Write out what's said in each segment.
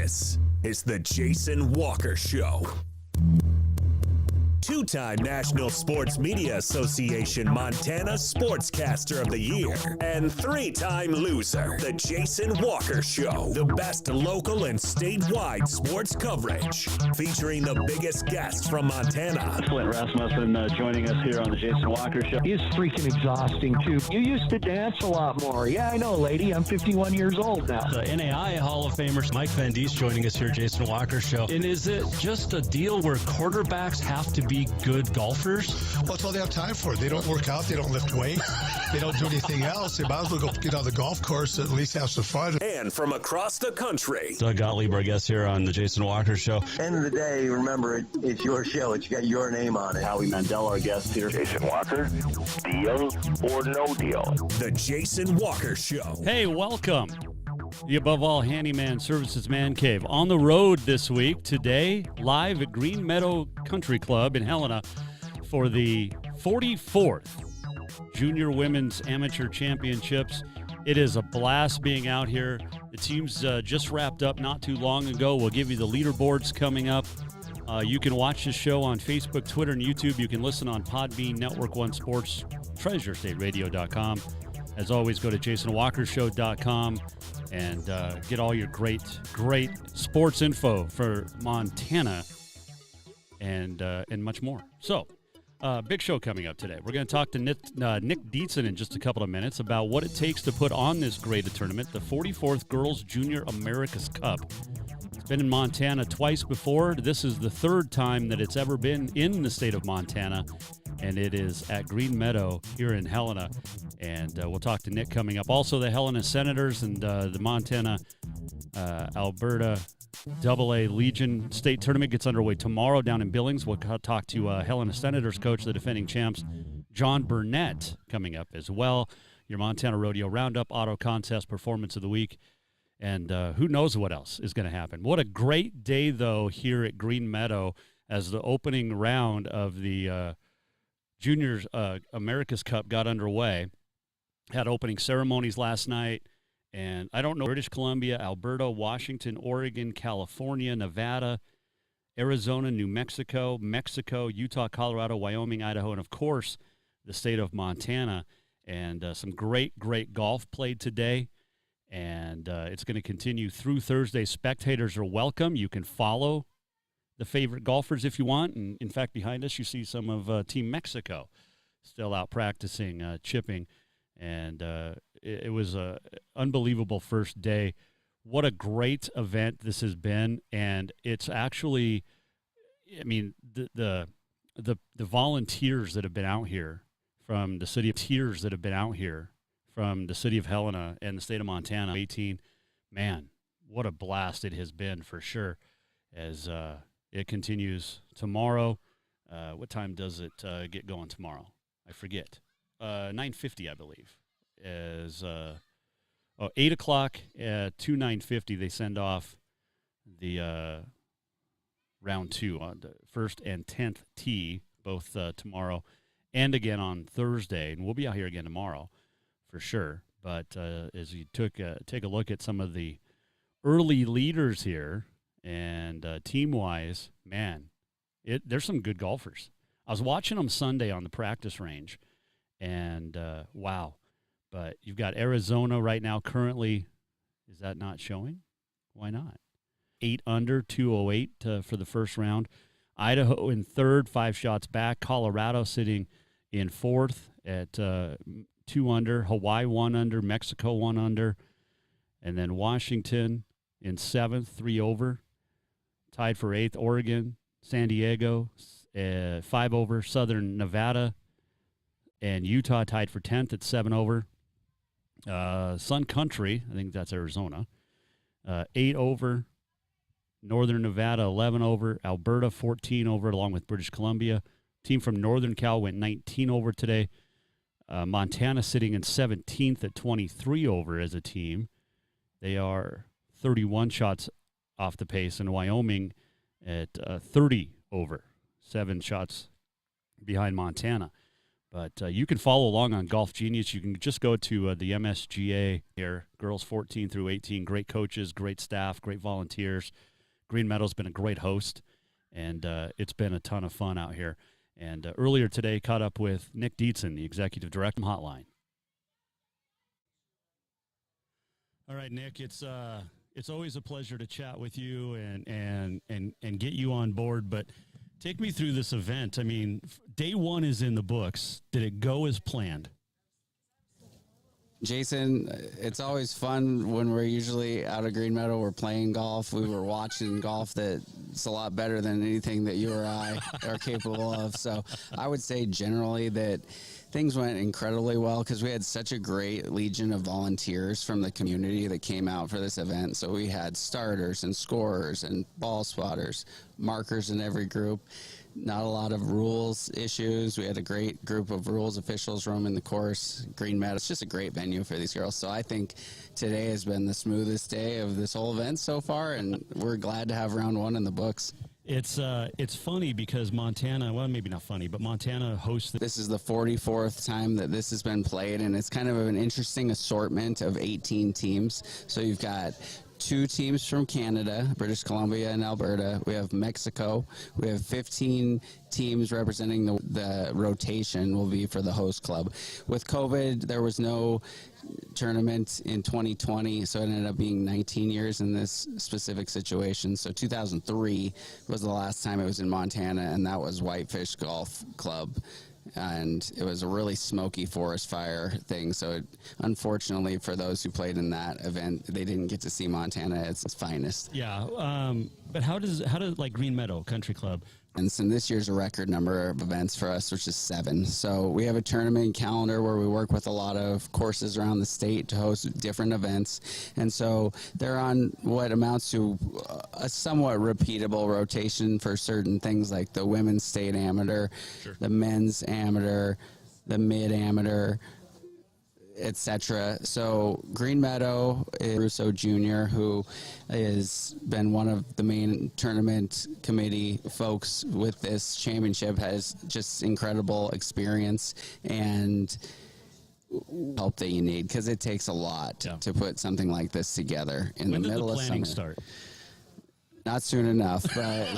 This is the Jason Walker Show. Two-time National Sports Media Association Montana Sportscaster of the Year and three-time loser, the Jason Walker Show. The best local and statewide sports coverage, featuring the biggest guests from Montana. Flint Rasmussen joining us here on the Jason Walker Show. He's freaking exhausting, too. You used to dance a lot more. Yeah, I know, lady. I'm 51 years old now. The NAI Hall of Famer Mike Van Diest joining us here, Jason Walker Show. And is it just a deal where quarterbacks have to be good golfers? Well, that's all they have time for. They don't work out. They don't lift weight. They don't do anything else. They might as well go get on the golf course and at least have some fun. And from across the country, Doug Gottlieb, our guest here on the Jason Walker Show. End of the day, remember, it's your show. It's got your name on it. Howie Mandel, our guest here. Jason Walker, deal or no deal? the Jason Walker Show. Hey, welcome. The Above All Handyman Services Man Cave. On the road this week, today, live at Green Meadow Country Club in Helena for the 44th Junior Women's Amateur Championships. It is a blast being out here. The team's just wrapped up not too long ago. We'll give you the leaderboards coming up. You can watch the show on Facebook, Twitter, and YouTube. You can listen on Podbean, Network One Sports, TreasureStateRadio.com. As always, go to JasonWalkerShow.com and get all your great sports info for Montana and much more. So, big show coming up today. We're going to talk to Nick Dietzen in just a couple of minutes about what it takes to put on this great tournament, the 44th Girls Junior America's Cup. It's been in Montana twice before. This is the third time that it's ever been in the state of Montana, and it is at Green Meadow here in Helena. And we'll talk to Nick coming up. Also, the Helena Senators and the Montana Alberta AA Legion State Tournament gets underway tomorrow down in Billings. We'll talk to Helena Senators coach, the defending champs, John Burnett, coming up as well. Your Montana Rodeo Roundup, Auto Contest Performance of the Week. And who knows what else is going to happen. What a great day, though, here at Green Meadow as the opening round of the Juniors America's Cup got underway. Had opening ceremonies last night, and I don't know, British Columbia, Alberta, Washington, Oregon, California, Nevada, Arizona, New Mexico, Utah, Colorado, Wyoming, Idaho, and, of course, the state of Montana. And some great golf played today, and it's going to continue through Thursday. Spectators are welcome. You can follow the favorite golfers if you want. And, in fact, behind us you see some of Team Mexico still out practicing chipping. And it was an unbelievable first day. What a great event this has been. And it's actually, I mean, the volunteers that have been out here from the city of Helena and the state of Montana, 18, man, what a blast it has been for sure as it continues tomorrow. What time does it get going tomorrow? I forget. 9:50, I believe, is 8 o'clock to 9:50. They send off the round two on the first and 10th tee, both tomorrow and again on Thursday. And we'll be out here again tomorrow for sure. But as you take a look at some of the early leaders here and team-wise, man, there's some good golfers. I was watching them Sunday on the practice range. And, wow. But you've got Arizona right now currently. Is that not showing? Why not? 8 under, 208 for the first round. Idaho in third, 5 shots back. Colorado sitting in fourth at 2 under. Hawaii 1 under. Mexico 1 under. And then Washington in seventh, 3 over. Tied for eighth, Oregon. San Diego, 5 over. Southern Nevada and Utah tied for 10th at 7 over. Sun Country, I think that's Arizona, 8 over. Northern Nevada, 11 over. Alberta, 14 over, along with British Columbia. Team from Northern Cal went 19 over today. Montana sitting in 17th at 23 over as a team. They are 31 shots off the pace, and Wyoming at 30 over, 7 shots behind Montana. But you can follow along on Golf Genius. You can just go to the MSGA here, girls 14 through 18. Great coaches, great staff, great volunteers. Green Meadow's been a great host, and it's been a ton of fun out here. And earlier today, caught up with Nick Dietzen, the executive director hotline. All right, Nick, it's always a pleasure to chat with you and get you on board, but take me through this event. I mean, day one is in the books. Did it go as planned? Jason, it's always fun when we're usually out of Green Meadow. We're playing golf. We were watching golf that's a lot better than anything that you or I are capable of. So I would say generally that things went incredibly well because we had such a great legion of volunteers from the community that came out for this event. So we had starters and scorers and ball spotters, markers in every group. Not a lot of rules issues. We had a great group of rules officials roaming the course. Green Meadow, it's just a great venue for these girls. So I think today has been the smoothest day of this whole event so far, and we're glad to have round one in the books. It's funny because Montana, well, maybe not funny, but Montana hosts. This is the 44th time that this has been played, and it's kind of an interesting assortment of 18 teams. So you've got 2 teams from Canada, British Columbia and Alberta. We have Mexico. We have 15 teams representing the rotation will be for the host club. With COVID, there was no tournament in 2020, so it ended up being 19 years in this specific situation. So 2003 was the last time it was in Montana, and that was Whitefish Golf Club. And it was a really smoky forest fire thing. So unfortunately for those who played in that event, they didn't get to see Montana at its finest. Yeah. But how does like Green Meadow Country Club? And this year's a record number of events for us, which is 7. So we have a tournament calendar where we work with a lot of courses around the state to host different events. And so they're on what amounts to a somewhat repeatable rotation for certain things like the women's state amateur, sure, the men's amateur, the mid amateur, etc. So Green Meadow is Russo Jr., who has been one of the main tournament committee folks with this championship, has just incredible experience and help that you need because it takes a lot to put something like this together in the middle of summer. When did the planning start? Not soon enough, but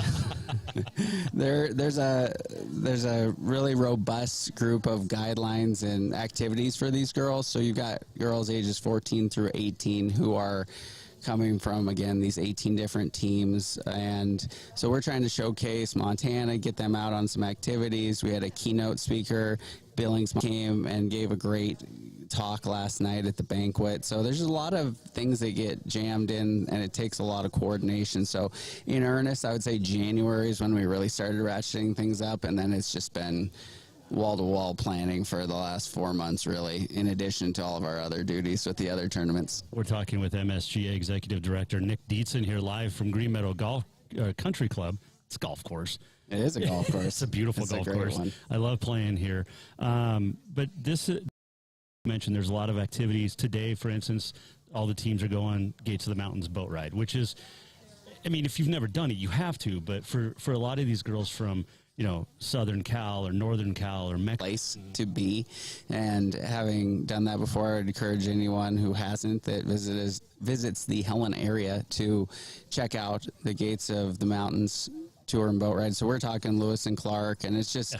there's a really robust group of guidelines and activities for these girls. So you've got girls ages 14 through 18 who are coming from, again, these 18 different teams. And so we're trying to showcase Montana, get them out on some activities. We had a keynote speaker. Billings came and gave a great talk last night at the banquet. So there's a lot of things that get jammed in, and it takes a lot of coordination. So in earnest, I would say January is when we really started ratcheting things up, and then it's just been wall-to-wall planning for the last 4 months, really, in addition to all of our other duties with the other tournaments. We're talking with MSGA Executive Director Nick Dietzen here live from Green Meadow Golf Country Club. It's a golf course. It is a golf course. It's a beautiful golf course. One. I love playing here. But this mentioned there's a lot of activities today. For instance, all the teams are going Gates of the Mountains boat ride, which is, I mean, if you've never done it, you have to. But for a lot of these girls from, you know, Southern Cal or Northern Cal or Mexico. Place to be. And having done that before, I'd encourage anyone who hasn't that visits the Helena area to check out the Gates of the Mountains tour and boat ride. So we're talking Lewis and Clark, and it's just,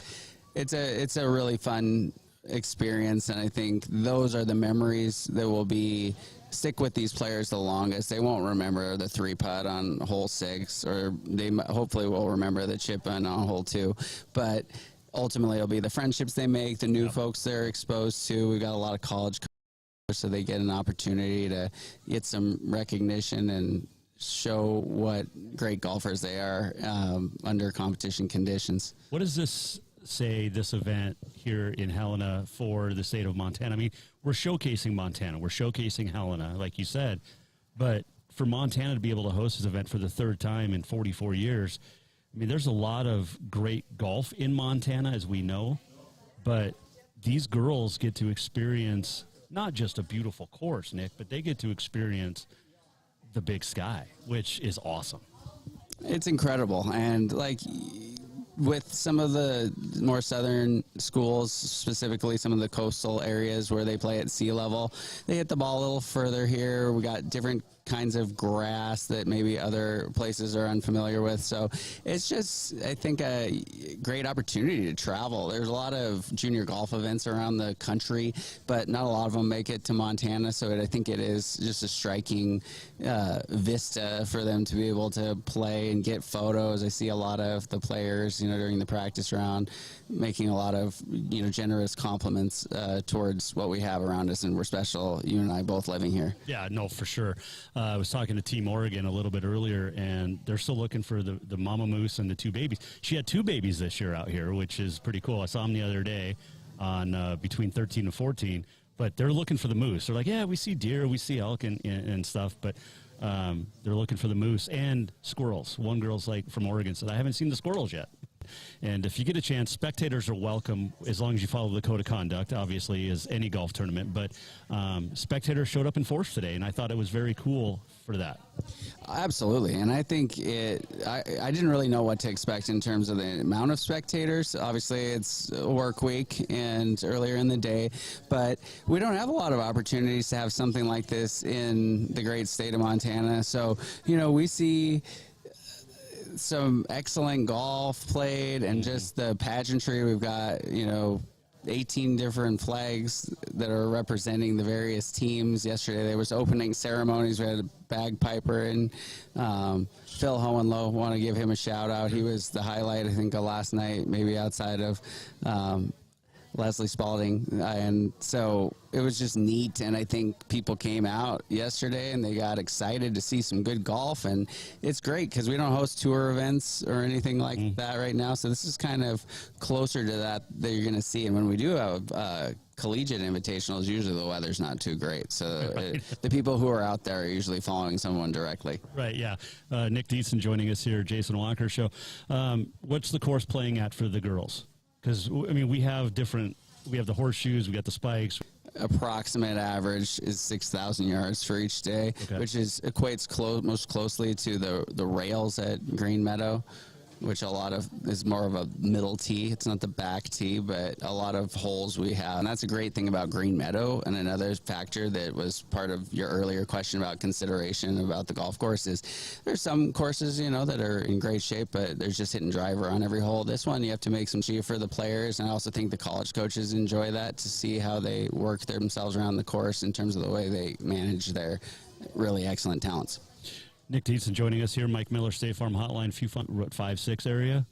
it's a really fun experience. And I think those are the memories that will stick with these players the longest. They won't remember the 3-putt on hole 6, or they hopefully will remember the chip in on hole 2. But ultimately, it'll be the friendships they make, the new folks they're exposed to. We've got a lot of college coaches, so they get an opportunity to get some recognition and show what great golfers they are under competition conditions. What does this say, this event here in Helena for the state of Montana? I mean, we're showcasing Montana, we're showcasing Helena, like you said, but for Montana to be able to host this event for the 3rd time in 44 years, I mean, there's a lot of great golf in Montana, as we know, but these girls get to experience not just a beautiful course, Nick, but they get to experience the big sky, which is awesome. It's incredible. And like with some of the more southern schools, specifically some of the coastal areas where they play at sea level, they hit the ball a little further here. We got different kinds of grass that maybe other places are unfamiliar with. So it's just, I think, a great opportunity to travel. There's a lot of junior golf events around the country, but not a lot of them make it to Montana. So I think it is just a striking vista for them to be able to play and get photos. I see a lot of the players, during the practice round, making a lot of, generous compliments towards what we have around us. And we're special, you and I both living here. Yeah, no, for sure. I was talking to Team Oregon a little bit earlier, and they're still looking for the mama moose and the 2 babies. She had 2 babies this year out here, which is pretty cool. I saw them the other day on between 13 and 14, but they're looking for the moose. They're like, yeah, we see deer, we see elk and stuff, but they're looking for the moose and squirrels. One girl's like from Oregon said, I haven't seen the squirrels yet. And if you get a chance, spectators are welcome as long as you follow the code of conduct, obviously, as any golf tournament. But spectators showed up in force today, and I thought it was very cool for that. Absolutely. And I think I didn't really know what to expect in terms of the amount of spectators. Obviously, it's a work week and earlier in the day, but we don't have a lot of opportunities to have something like this in the great state of Montana. So, we see some excellent golf played and just the pageantry. We've got, 18 different flags that are representing the various teams. Yesterday there was opening ceremonies. We had a bagpiper and Phil Hohenlohe. Want to give him a shout out. He was the highlight, I think, of last night, maybe outside of Leslie Spalding, and so it was just neat. And I think people came out yesterday and they got excited to see some good golf, and it's great because we don't host tour events or anything like that right now, so this is kind of closer to that you're going to see. And when we do have collegiate invitationals, usually the weather's not too great, so the people who are out there are usually following someone directly. Right, yeah. Nick Dietzen joining us here, Jason Walker Show. What's the course playing at for the girls? Because, we have the horseshoes, we got the spikes. Approximate average is 6,000 yards for each day, which equates most closely to the rails at Green Meadow, which is more of a middle tee. It's not the back tee, but a lot of holes we have. And that's a great thing about Green Meadow. And another factor that was part of your earlier question about consideration about the golf course is there's some courses, that are in great shape, but there's just hit and driver on every hole. This one, you have to make some cheer for the players. And I also think the college coaches enjoy that, to see how they work themselves around the course in terms of the way they manage their really excellent talents. Nick Dietzen joining us here. Mike Miller, State Farm Hotline, Few Fun, Route 5-6 area.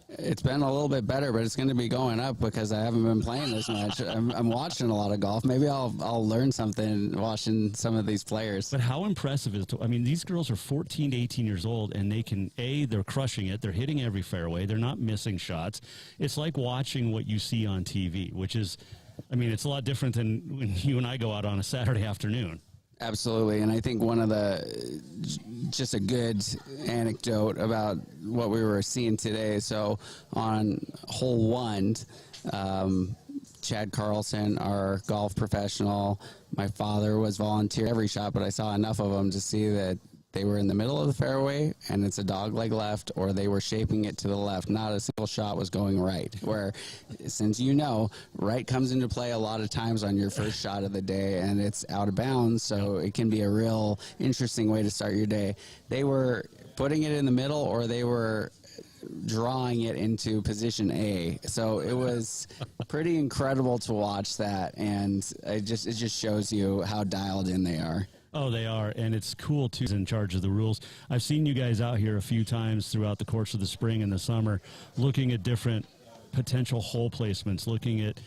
It's been a little bit better, but it's going to be going up because I haven't been playing this much. I'm watching a lot of golf. Maybe I'll learn something watching some of these players. But how impressive is it? These girls are 14 to 18 years old, and they can, they're crushing it. They're hitting every fairway. They're not missing shots. It's like watching what you see on TV, which is, it's a lot different than when you and I go out on a Saturday afternoon. Absolutely, and I think one of just a good anecdote about what we were seeing today. So on hole 1, Chad Carlson, our golf professional, my father was volunteer every shot, but I saw enough of them to see that they were in the middle of the fairway and it's a dogleg left, or they were shaping it to the left. Not a single shot was going right, where, since right comes into play a lot of times on your first shot of the day, and it's out of bounds, so it can be a real interesting way to start your day. They were putting it in the middle, or they were drawing it into position A. So it was pretty incredible to watch that, and it just shows you how dialed in they are. Oh, they are, and it's cool, too, in charge of the rules. I've seen you guys out here a few times throughout the course of the spring and the summer looking at different potential hole placements, looking at,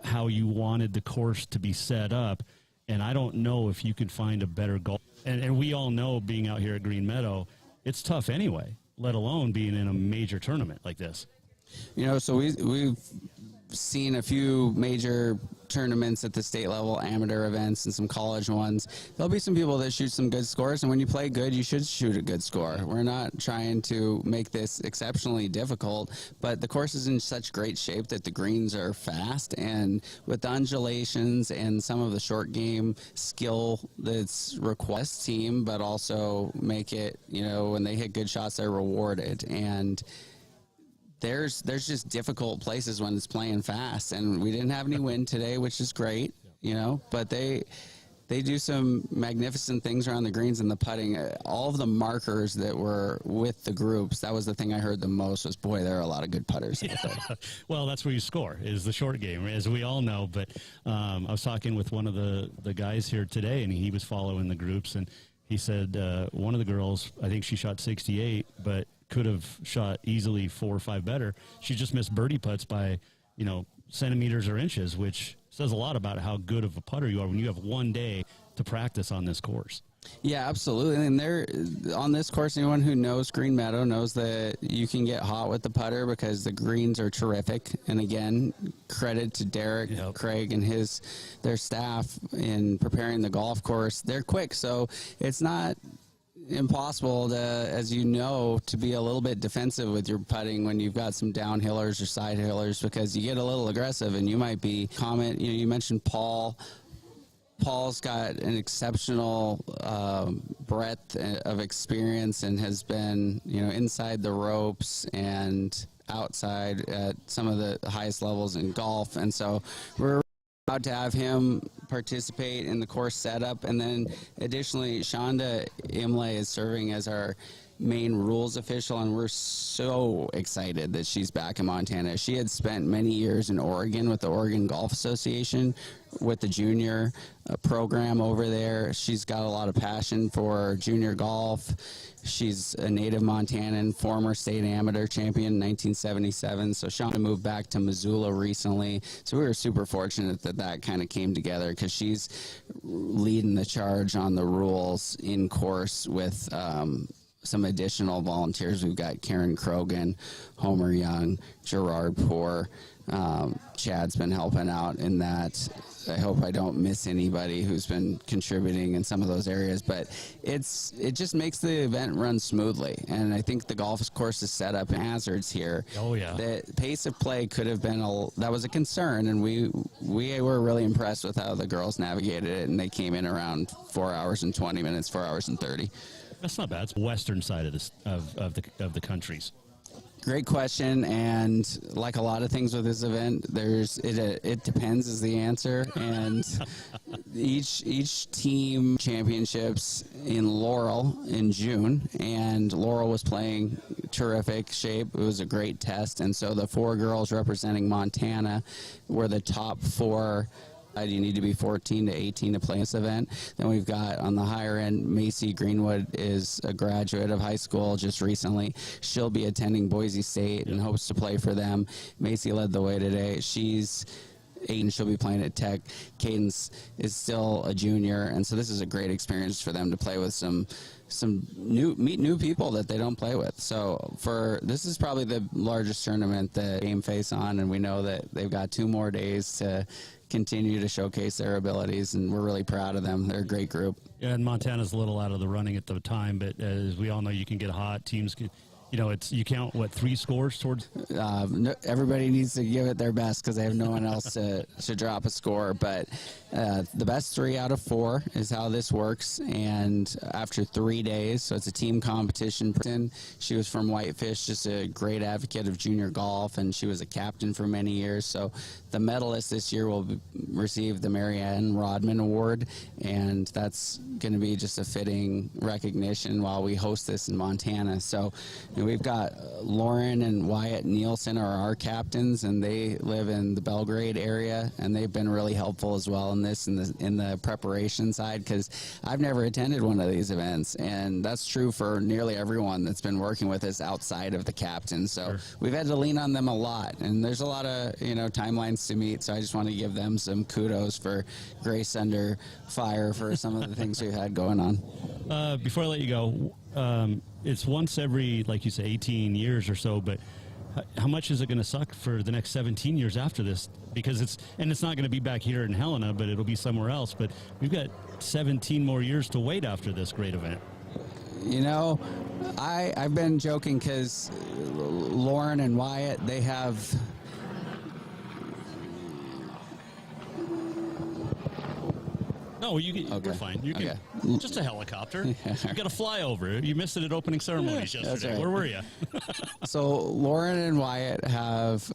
how you wanted the course to be set up, and I don't know if you could find a better golf. And we all know, being out here at Green Meadow, it's tough anyway, let alone being in a major tournament like this. So we've seen a few major tournaments at the state level, amateur events, and some college ones. There'll be some people that shoot some good scores, and when you play good, you should shoot a good score. We're not trying to make this exceptionally difficult, but the course is in such great shape that the greens are fast, and with the undulations and some of the short game skill that's request team, but also make it, when they hit good shots, they're rewarded. And there's just difficult places when it's playing fast, and we didn't have any wind today, which is great, but they do some magnificent things around the greens and the putting. All of the markers that were with the groups, that was the thing I heard the most was, boy, there are a lot of good putters. Yeah. Well, that's where you score, is the short game, as we all know. But I was talking with one of the guys here today, and he was following the groups, and he said one of the girls, I think she shot 68, but could have shot easily 4 or 5 better. She just missed birdie putts by, centimeters or inches, which says a lot about how good of a putter you are when you have one day to practice on this course. Yeah, absolutely. And on this course, anyone who knows Green Meadow knows that you can get hot with the putter because the greens are terrific. And again, credit to Derek, Craig, and their staff in preparing the golf course. They're quick, so it's not impossible to, as you know, to be a little bit defensive with your putting when you've got some downhillers or side hillers, because you get a little aggressive and you might be you mentioned Paul. Paul's got an exceptional breadth of experience and has been, inside the ropes and outside at some of the highest levels in golf. And so we're proud to have him participate in the course setup. And then additionally, Shonda Imlay is serving as our main rules official, and we're so excited that she's back in Montana. She had spent many years in Oregon with the Oregon Golf Association with the junior program over there. She's got a lot of passion for junior golf. She's a native Montanan, former state amateur champion in 1977. So Shonda moved back to Missoula recently. So we were super fortunate that kind of came together, because she's leading the charge on the rules in course with some additional volunteers. We've got Karen Krogan, Homer Young, Gerard Poor. Chad's been helping out in that. I hope I don't miss anybody who's been contributing in some of those areas, but it just makes the event run smoothly. And I think the golf course is set up in hazards here. Oh yeah. The pace of play could have been that was a concern, and we were really impressed with how the girls navigated it, and they came in around 4 hours and 20 minutes, 4 hours and 30. That's not bad. It's the western side of the countries. Great question, and like a lot of things with this event, it depends is the answer, and each team championships in Laurel in June, and Laurel was playing terrific shape. It was a great test, and so the 4 girls representing Montana were the top 4. You need to be 14 to 18 to play this event. Then we've got on the higher end, Macy Greenwood is a graduate of high school just recently. She'll be attending Boise State and hopes to play for them. Macy led the way today. She's 8 and she'll be playing at Tech. Cadence is still a junior, and so this is a great experience for them to play with meet new people that they don't play with. So this is probably the largest tournament that Game face on, and we know that they've got 2 more days to continue to showcase their abilities, and we're really proud of them. They're a great group. Yeah, and Montana's a little out of the running at the time, but as we all know, you can get hot. Teams can, you count 3 scores towards. Everybody needs to give it their best because they have no one else to drop a score. But the best 3 out of 4 is how this works. And after 3 days, so it's a team competition. She was from Whitefish, just a great advocate of junior golf, and she was a captain for many years. So the medalist this year will receive the Marianne Rodman Award, and that's going to be just a fitting recognition while we host this in Montana. So we've got Lauren and Wyatt Nielsen are our captains, and they live in the Belgrade area, and they've been really helpful as well in the preparation side, because I've never attended one of these events, and that's true for nearly everyone that's been working with us outside of the captain. So Sure. We've had to lean on them a lot, and there's a lot of timelines to meet. So I just want to give them some kudos for grace under fire for some of the things we've had going on. Before I let you go, it's once every, like you say, 18 years or so, but how much is it going to suck for the next 17 years after this? Because it's not going to be back here in Helena, but it'll be somewhere else. But we've got 17 more years to wait after this great event. I've been joking because Lauren and Wyatt, they have... No, we're fine. You can just a helicopter. You got to fly over. You missed it at opening ceremonies yesterday. right. Where were you? So Lauren and Wyatt have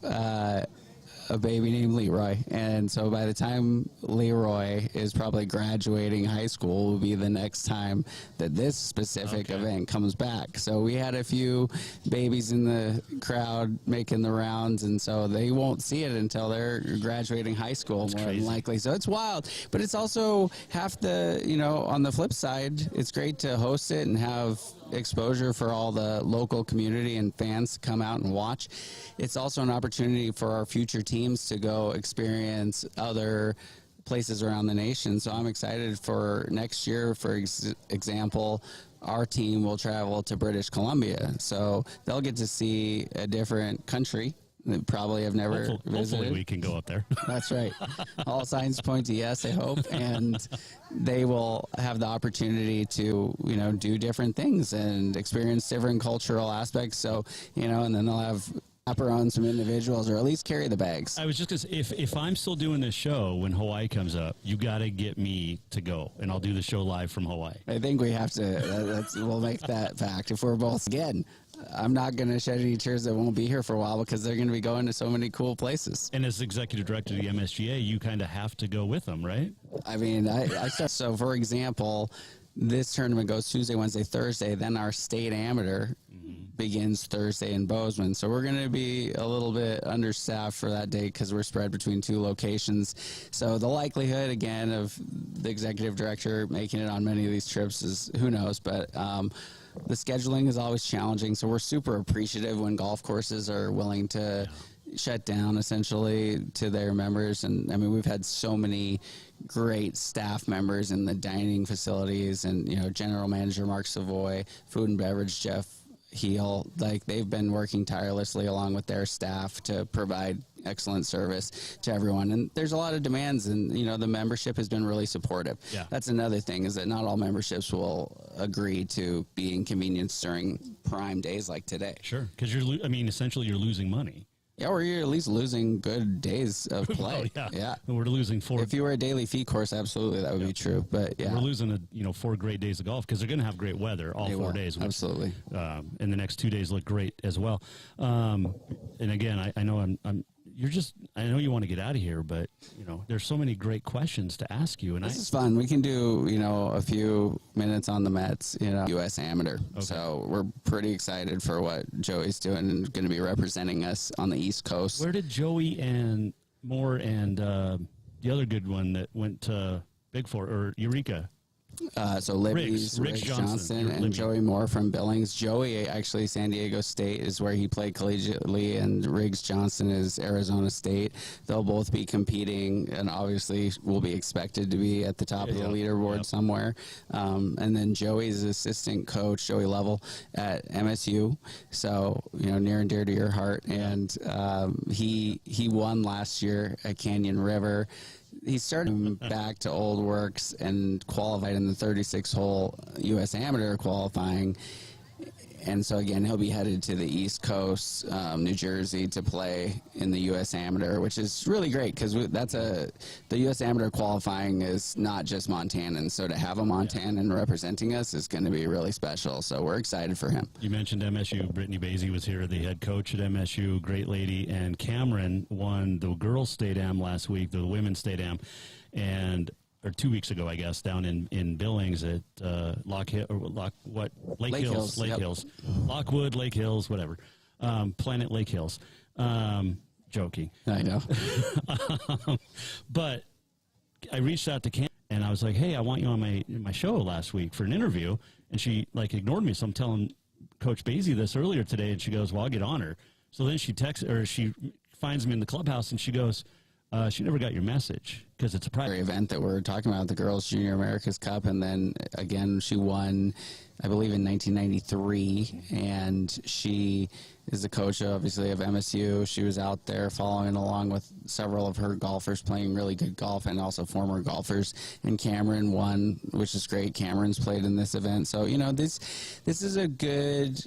a baby named Leroy, and so by the time Leroy is probably graduating high school will be the next time that this specific event comes back. So we had a few babies in the crowd making the rounds, and so they won't see it until they're graduating high school more than likely. So it's wild, but it's also half the, on the flip side, it's great to host it and have exposure for all the local community and fans to come out and watch. It's also an opportunity for our future teams to go experience other places around the nation. So I'm excited for next year. For example, our team will travel to British Columbia, so they'll get to see a different country that probably have never visited. Hopefully we can go up there. That's right. All signs point to yes, I hope. And they will have the opportunity to, do different things and experience different cultural aspects. So, and then they'll have chaperone some individuals, or at least carry the bags. I was just going to say, if I'm still doing this show when Hawaii comes up, you got to get me to go, and I'll do the show live from Hawaii. I think we have to, we'll make that fact. If we're both, again, I'm not going to shed any tears that won't be here for a while because they're going to be going to so many cool places. And as executive director of the MSGA, you kind of have to go with them, right? I mean, so for example, this tournament goes Tuesday, Wednesday, Thursday. Then our state amateur begins Thursday in Bozeman. So we're going to be a little bit understaffed for that day because we're spread between two locations. So the likelihood, again, of the executive director making it on many of these trips is who knows. But the scheduling is always challenging. So we're super appreciative when golf courses are willing to shut down essentially to their members. And I mean, we've had so many great staff members in the dining facilities and, general manager Mark Savoy, food and beverage Jeff Heel, like they've been working tirelessly along with their staff to provide excellent service to everyone. And there's a lot of demands, and the membership has been really supportive. Yeah. That's another thing, is that not all memberships will agree to be inconvenienced during prime days like today. Sure, because essentially you're losing money. Yeah, or you're at least losing good days of play. Yeah. We're losing 4. If you were a daily fee course, absolutely, that would be true. But yeah, we're losing 4 great days of golf because they're going to have great weather all 4 days. Which, absolutely. And the next 2 days look great as well. And again, I know I know you want to get out of here, but there's so many great questions to ask you. And this is fun. We can do a few minutes on the Mets, U.S. Amateur. Okay. So we're pretty excited for what Joey's doing and going to be representing us on the East Coast. Where did Joey and Moore and the other good one that went to Big Four or Eureka? So Libby's Riggs Johnson and Joey Moore from Billings. Joey, actually, San Diego State is where he played collegiately, and Riggs Johnson is Arizona State. They'll both be competing, and obviously will be expected to be at the top of the leaderboard somewhere. And then Joey's assistant coach, Joey Level, at MSU. So, near and dear to your heart. And he won last year at Canyon River. He started back to old works and qualified in the 36-hole U.S. Amateur qualifying. And so, again, he'll be headed to the East Coast, New Jersey, to play in the U.S. Amateur, which is really great because the U.S. Amateur qualifying is not just Montanan. So to have a Montanan representing us is going to be really special. So we're excited for him. You mentioned MSU. Brittany Basie was here, the head coach at MSU, great lady. And Cameron won the girls' state am last week, the women's state am. Or 2 weeks ago, I guess, down in Billings at Lake Hills, Lockwood, Lake Hills, whatever, Planet Lake Hills. Joking. I know. But I reached out to Cam and I was like, "Hey, I want you on my show last week for an interview," and she ignored me. So I'm telling Coach Basie this earlier today, and she goes, "Well, I'll get on her." So then she finds me in the clubhouse, and she goes, she never got your message because it's a private event that we're talking about, the Girls Junior America's Cup. And then again, she won, I believe, in 1993. And she is the coach, obviously, of MSU. She was out there following along with several of her golfers playing really good golf and also former golfers. And Cameron won, which is great. Cameron's played in this event. So, this is a good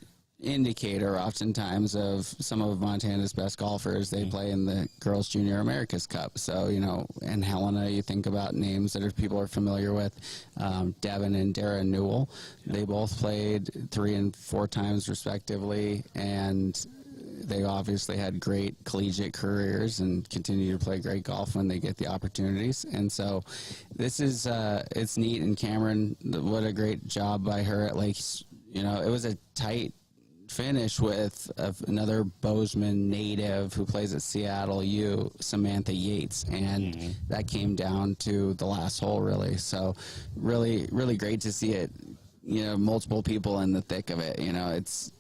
indicator oftentimes of some of Montana's best golfers. They play in the Girls Junior America's Cup. So, you know, and Helena, you think about names that people are familiar with. Devin and Dara Newell, they both played 3 and 4 times respectively, and they obviously had great collegiate careers and continue to play great golf when they get the opportunities. And so this is, it's neat. And Cameron, what a great job by her at Lakes. You know, it was a tight finish with another Bozeman native who plays at Seattle U, Samantha Yates, and that came down to the last hole, really. So really, really great to see it, you know, multiple people in the thick of it. You know, it's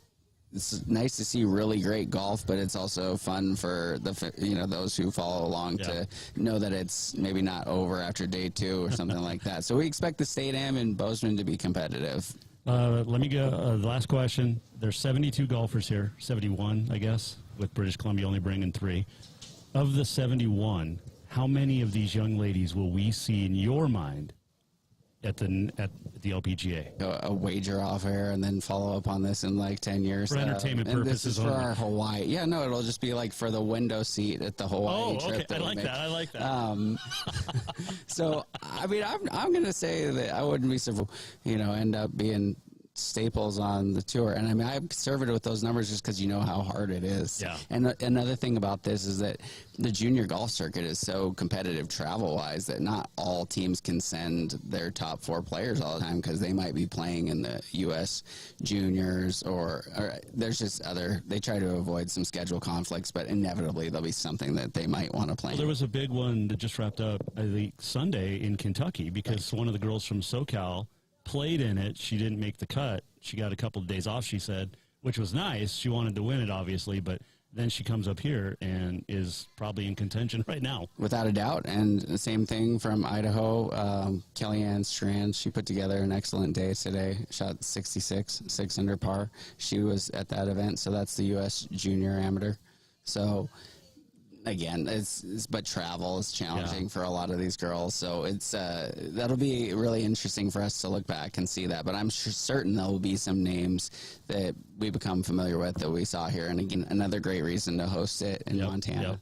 nice to see really great golf, but it's also fun for those who follow along to know that it's maybe not over after day 2 or something like that. So we expect the State Am in Bozeman to be competitive. Let me go. The last question. There's 72 golfers here, 71, I guess, with British Columbia only bringing 3. Of the 71, how many of these young ladies will we see in your mind at the LPGA? A wager off air and then follow up on this in like 10 years. For entertainment purposes. This is for only. our Hawaii. Yeah, no, it'll just be like for the window seat at the Hawaii trip. I like that. I like that. So, I mean, I'm going to say that I wouldn't be surprised, you know, end up being staples on the tour. And I mean, I'm conservative with those numbers just because you know how hard it is. Yeah. And another thing about this is that the junior golf circuit is so competitive travel-wise that not all teams can send their top 4 players all the time because they might be playing in the U.S. juniors or there's just they try to avoid some schedule conflicts, but inevitably there'll be something that they might want to play. Well, there was a big one that just wrapped up, I think, Sunday in Kentucky because one of the girls from SoCal played in it. She didn't make the cut. She got a couple of days off, she said, which was nice. She wanted to win it, obviously, but then she comes up here and is probably in contention right now. Without a doubt. And the same thing from Idaho. Kellyanne Strand, she put together an excellent day today. Shot 66, 6 under par. She was at that event, so that's the U.S. Junior Amateur. So again, but travel is challenging for a lot of these girls, so it's that'll be really interesting for us to look back and see that. But I'm certain there will be some names that we become familiar with that we saw here, and again, another great reason to host it in Montana. Yep.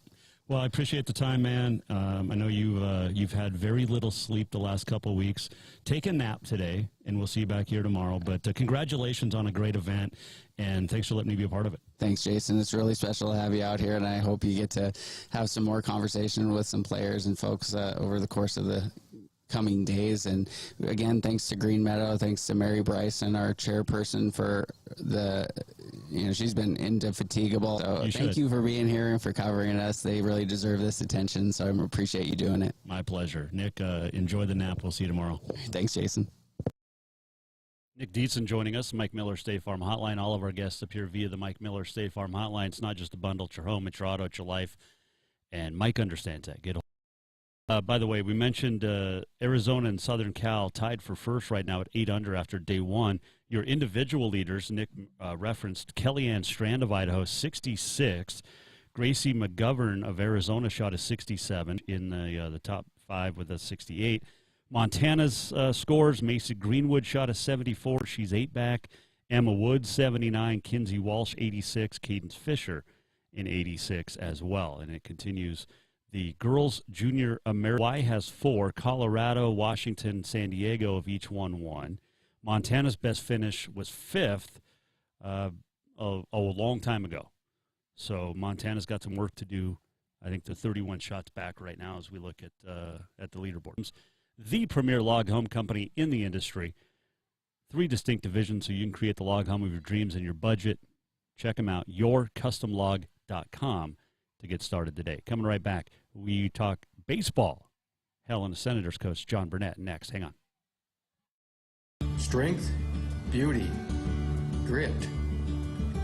Well, I appreciate the time, man. I know you've had very little sleep the last couple of weeks. Take a nap today, and we'll see you back here tomorrow. But congratulations on a great event, and thanks for letting me be a part of it. Thanks, Jason. It's really special to have you out here, and I hope you get to have some more conversation with some players and folks over the course of the coming days. And again, thanks to Green Meadow, thanks to Mary Bryson, our chairperson, for she's been indefatigable. So thank you for being here and for covering us. They really deserve this attention, so I appreciate you doing it. My pleasure. Nick, enjoy the nap. We'll see you tomorrow. Thanks, Jason. Nick Dietzen joining us, Mike Miller State Farm Hotline. All of our guests appear via the Mike Miller State Farm Hotline. It's not just a bundle. It's your home, it's your auto, it's your life. And Mike understands that. Get by the way, we mentioned Arizona and Southern Cal tied for first right now at 8 under after day 1. Your individual leaders, Nick referenced Kellyanne Strand of Idaho, 66. Gracie McGovern of Arizona shot a 67 in the top 5 with a 68. Montana's scores, Macy Greenwood shot a 74. She's 8 back. Emma Woods, 79. Kinsey Walsh, 86. Cadence Fisher in 86 as well. And it continues. The girls' junior America, Hawaii has 4. Colorado, Washington, San Diego have each won 1. Montana's best finish was 5th a long time ago. So Montana's got some work to do. I think they're 31 shots back right now as we look at the leaderboards. The premier log home company in the industry. 3 distinct divisions, so you can create the log home of your dreams and your budget. Check them out, yourcustomlog.com, to get started today. Coming right back, we talk baseball. Helena Senators coach John Burnett next. Hang on. Strength, beauty, grit,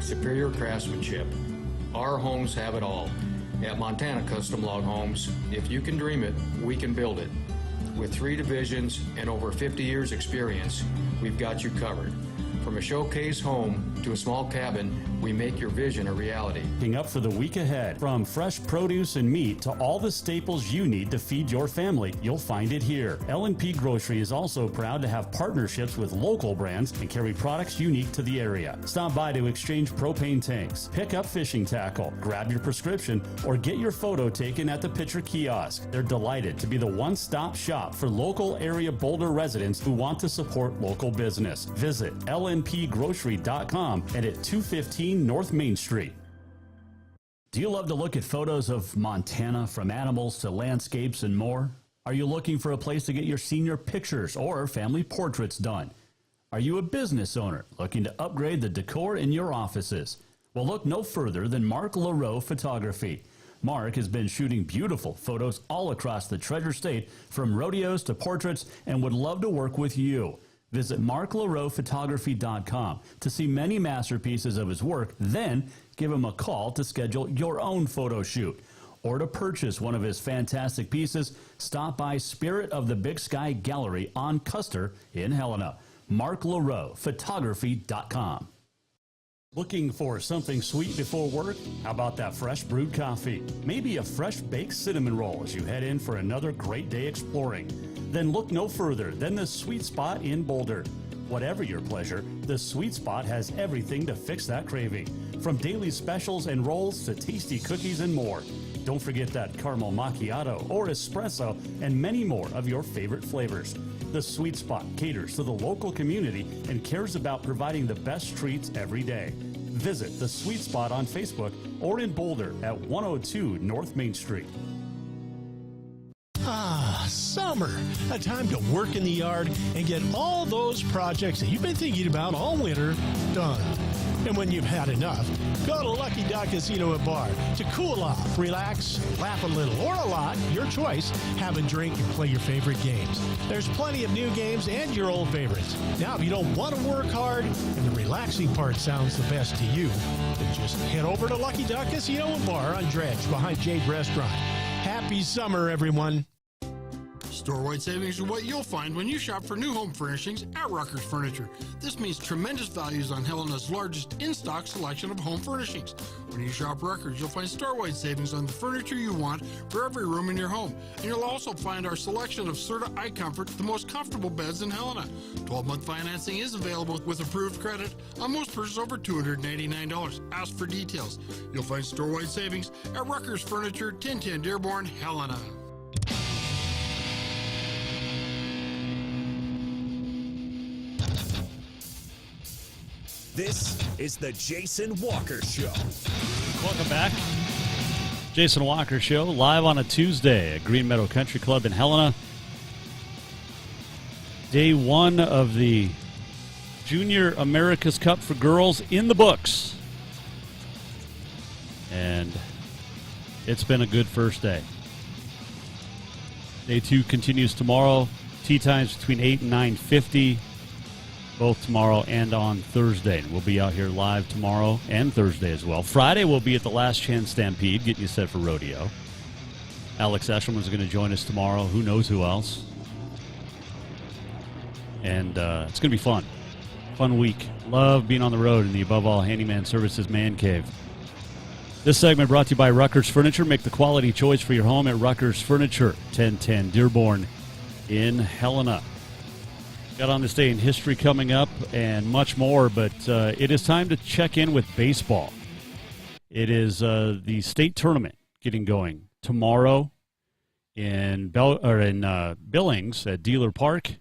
superior craftsmanship. Our homes have it all. At Montana Custom Log Homes, if you can dream it, we can build it. With 3 divisions and over 50 years experience, we've got you covered. From a showcase home to a small cabin, we make your vision a reality. Picking up for the week ahead. From fresh produce and meat to all the staples you need to feed your family, you'll find it here. L&P Grocery is also proud to have partnerships with local brands and carry products unique to the area. Stop by to exchange propane tanks, pick up fishing tackle, grab your prescription, or get your photo taken at the Pitcher Kiosk. They're delighted to be the one-stop shop for local area Boulder residents who want to support local business. Visit lnpgrocery.com and at 215 North Main Street. Do you love to look at photos of Montana, from animals to landscapes and more? Are you looking for a place to get your senior pictures or family portraits done? Are you a business owner looking to upgrade the decor in your offices? Well, look no further than Mark LaRoe Photography. Mark has been shooting beautiful photos all across the Treasure State, from rodeos to portraits, and would love to work with you. Visit marklaroephotography.com to see many masterpieces of his work, then give him a call to schedule your own photo shoot. Or to purchase one of his fantastic pieces, stop by Spirit of the Big Sky Gallery on Custer in Helena. marklaroephotography.com. Looking for something sweet before work? How about that fresh brewed coffee? Maybe a fresh baked cinnamon roll as you head in for another great day exploring. Then look no further than the Sweet Spot in Boulder. Whatever your pleasure, the Sweet Spot has everything to fix that craving. From daily specials and rolls to tasty cookies and more. Don't forget that caramel macchiato or espresso and many more of your favorite flavors. The Sweet Spot caters to the local community and cares about providing the best treats every day. Visit the Sweet Spot on Facebook or in Boulder at 102 North Main Street. Ah, summer. A time to work in the yard and get all those projects that you've been thinking about all winter done. And when you've had enough, go to Lucky Duck Casino and Bar to cool off, relax, laugh a little or a lot, your choice, have a drink and play your favorite games. There's plenty of new games and your old favorites. Now, if you don't want to work hard and the relaxing part sounds the best to you, then just head over to Lucky Duck Casino and Bar on Dredge behind Jade Restaurant. Happy summer, everyone. Store-wide savings are what you'll find when you shop for new home furnishings at Rucker's Furniture. This means tremendous values on Helena's largest in-stock selection of home furnishings. When you shop Rucker's, you'll find store-wide savings on the furniture you want for every room in your home. And you'll also find our selection of Serta iComfort, the most comfortable beds in Helena. 12-month financing is available with approved credit on most purchases over $299. Ask for details. You'll find store-wide savings at Rucker's Furniture, 1010 Dearborn, Helena. This is the Jason Walker Show. Welcome back. Jason Walker Show, live on a Tuesday at Green Meadow Country Club in Helena. Day one of the Junior America's Cup for girls in the books. And it's been a good first day. Day two continues tomorrow. Tee times between 8 and 9:50. Both tomorrow and on Thursday. We'll be out here live tomorrow and Thursday as well. Friday, we'll be at the Last Chance Stampede, getting you set for Rodeo. Alex Eshelman's going to join us tomorrow. Who knows who else? And it's going to be fun. Fun week. Love being on the road in the Above All Handyman Services Man Cave. This segment brought to you by Rucker's Furniture. Make the quality choice for your home at Rucker's Furniture, 1010 Dearborn in Helena. Got on this day in history coming up and much more, but it is time to check in with baseball. It is the state tournament getting going tomorrow in Billings at Dealer Park.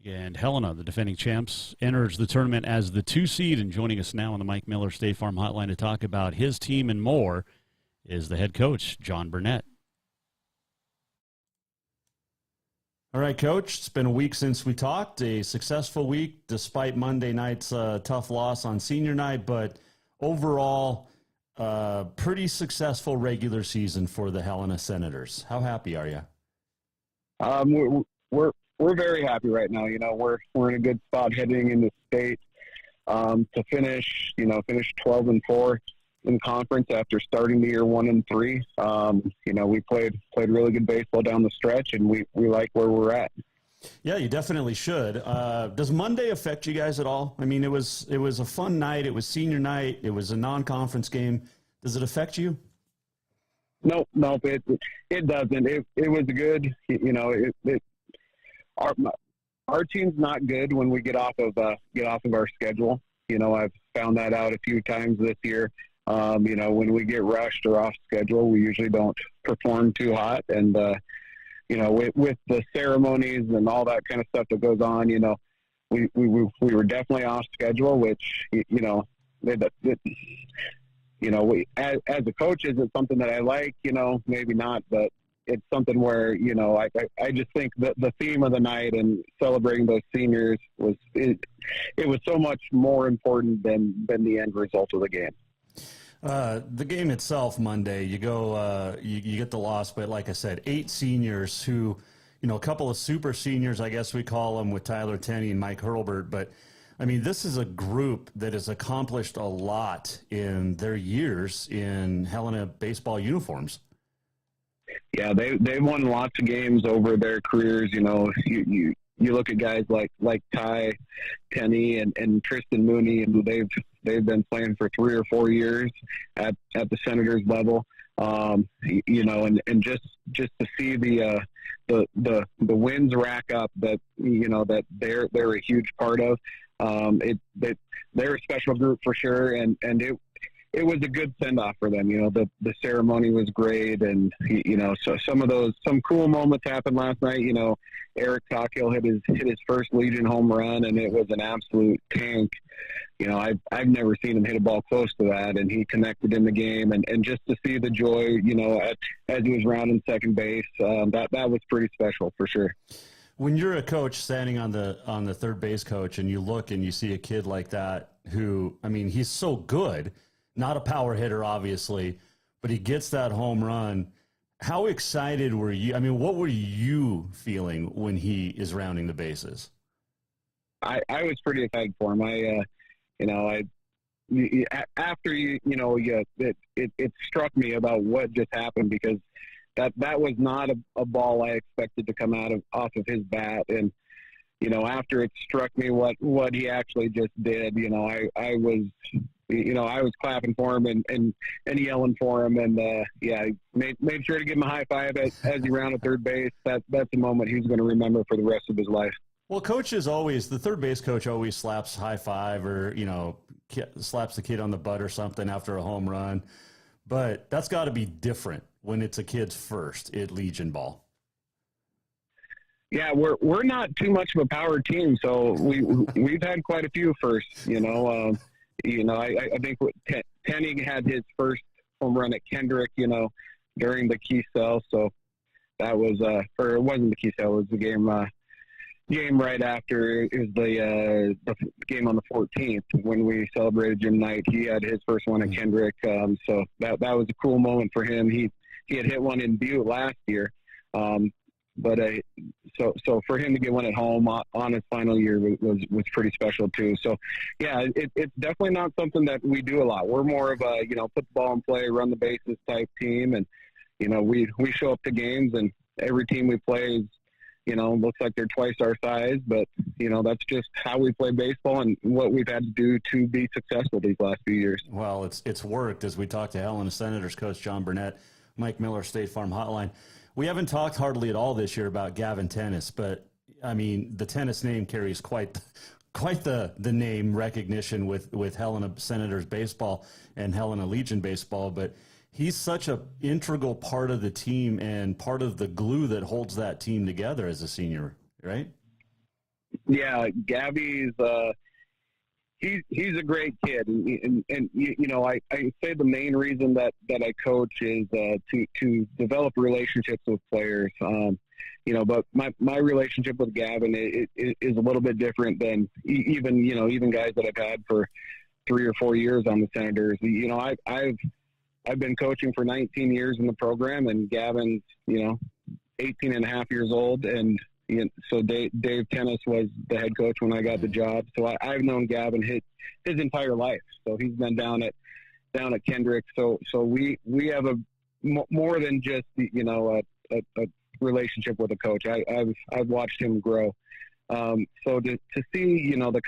And Helena, the defending champs, enters the tournament as the 2 seed. And joining us now on the Mike Miller State Farm Hotline to talk about his team and more is the head coach, John Burnett. All right, Coach, it's been a week since we talked. A successful week despite Monday night's tough loss on senior night, but overall, pretty successful regular season for the Helena Senators. How happy are you? We're very happy right now. You know, we're in a good spot heading into state to finish 12-4 in conference after starting the year 1-3. We played really good baseball down the stretch, and we like where we're at. Yeah, you definitely should. Does Monday affect you guys at all? I mean, it was a fun night. It was senior night. It was a non-conference game. Does it affect you? Nope, it doesn't. It was good. Our team's not good when we get off of our schedule. I've found that out a few times this year. When we get rushed or off schedule, we usually don't perform too hot. And with the ceremonies and all that kind of stuff that goes on, we were definitely off schedule, which as a coach, is it something that I like? Maybe not, but it's something where, I just think that the theme of the night and celebrating those seniors was so much more important than the end result of the game. The game itself, Monday, you go, you get the loss, but like I said, 8 seniors who, a couple of super seniors, I guess we call them, with Tyler Tenney and Mike Hurlbert, but I mean, this is a group that has accomplished a lot in their years in Helena baseball uniforms. Yeah, they've won lots of games over their careers. You look at guys like Ty Tenney and Tristan Mooney, and they've been playing for 3 or 4 years at the Senators level. And just to see the wins rack up that they're a huge part of. They're a special group for sure, and it was a good send off for them. The ceremony was great, and so some cool moments happened last night. Eric Cockhill hit his first Legion home run, and it was an absolute tank. I've never seen him hit a ball close to that, and he connected in the game, and just to see the joy, as he was rounding second base, that was pretty special for sure. When you're a coach standing on the third base coach, and you look and you see a kid like that who, I mean, he's so good, not a power hitter, obviously, but he gets that home run. How excited were you? I mean, what were you feeling when he is rounding the bases? I was pretty excited for him. It struck me about what just happened, because that was not a ball I expected to come off of his bat. And, after it struck me what he actually just did, I was clapping for him and yelling for him. And, made sure to give him a high five as he rounded third base. That's a moment he's going to remember for the rest of his life. Well, the third base coach always slaps high five or, slaps the kid on the butt or something after a home run. But that's got to be different when it's a kid's first at Legion ball. Yeah, we're not too much of a power team, so we've had quite a few firsts. I think Tenney had his first home run at Kendrick, during the key cell. So that was, or it wasn't the key cell, it was the game right after. It was the game on the 14th when we celebrated Jim Knight. He had his first one at Kendrick, so that was a cool moment for him. He had hit one in Butte last year, but so for him to get one at home on his final year was pretty special too. So yeah, it's definitely not something that we do a lot. We're more of a put the ball in play, run the bases type team, and we show up to games, and every team we play is looks like they're twice our size, but that's just how we play baseball and what we've had to do to be successful these last few years. Well, it's worked. As we talked to Helena Senators coach John Burnett, Mike Miller, State Farm Hotline. We haven't talked hardly at all this year about Gavin Tennis, but I mean, the tennis name carries quite the name recognition with Helena Senators baseball and Helena Legion baseball, but he's such an integral part of the team and part of the glue that holds that team together as a senior, right? Yeah, Gabby's he's a great kid, and I say the main reason that I coach is to develop relationships with players. But my relationship with Gavin is a little bit different than even guys that I've had for 3 or 4 years on the Senators. I've been coaching for 19 years in the program, and Gavin's 18 and a half years old, and so Dave Tennis was the head coach when I got the job. So I've known Gavin his entire life. So he's been down at Kendrick. So we have a more than just a relationship with a coach. I've watched him grow. So to see, the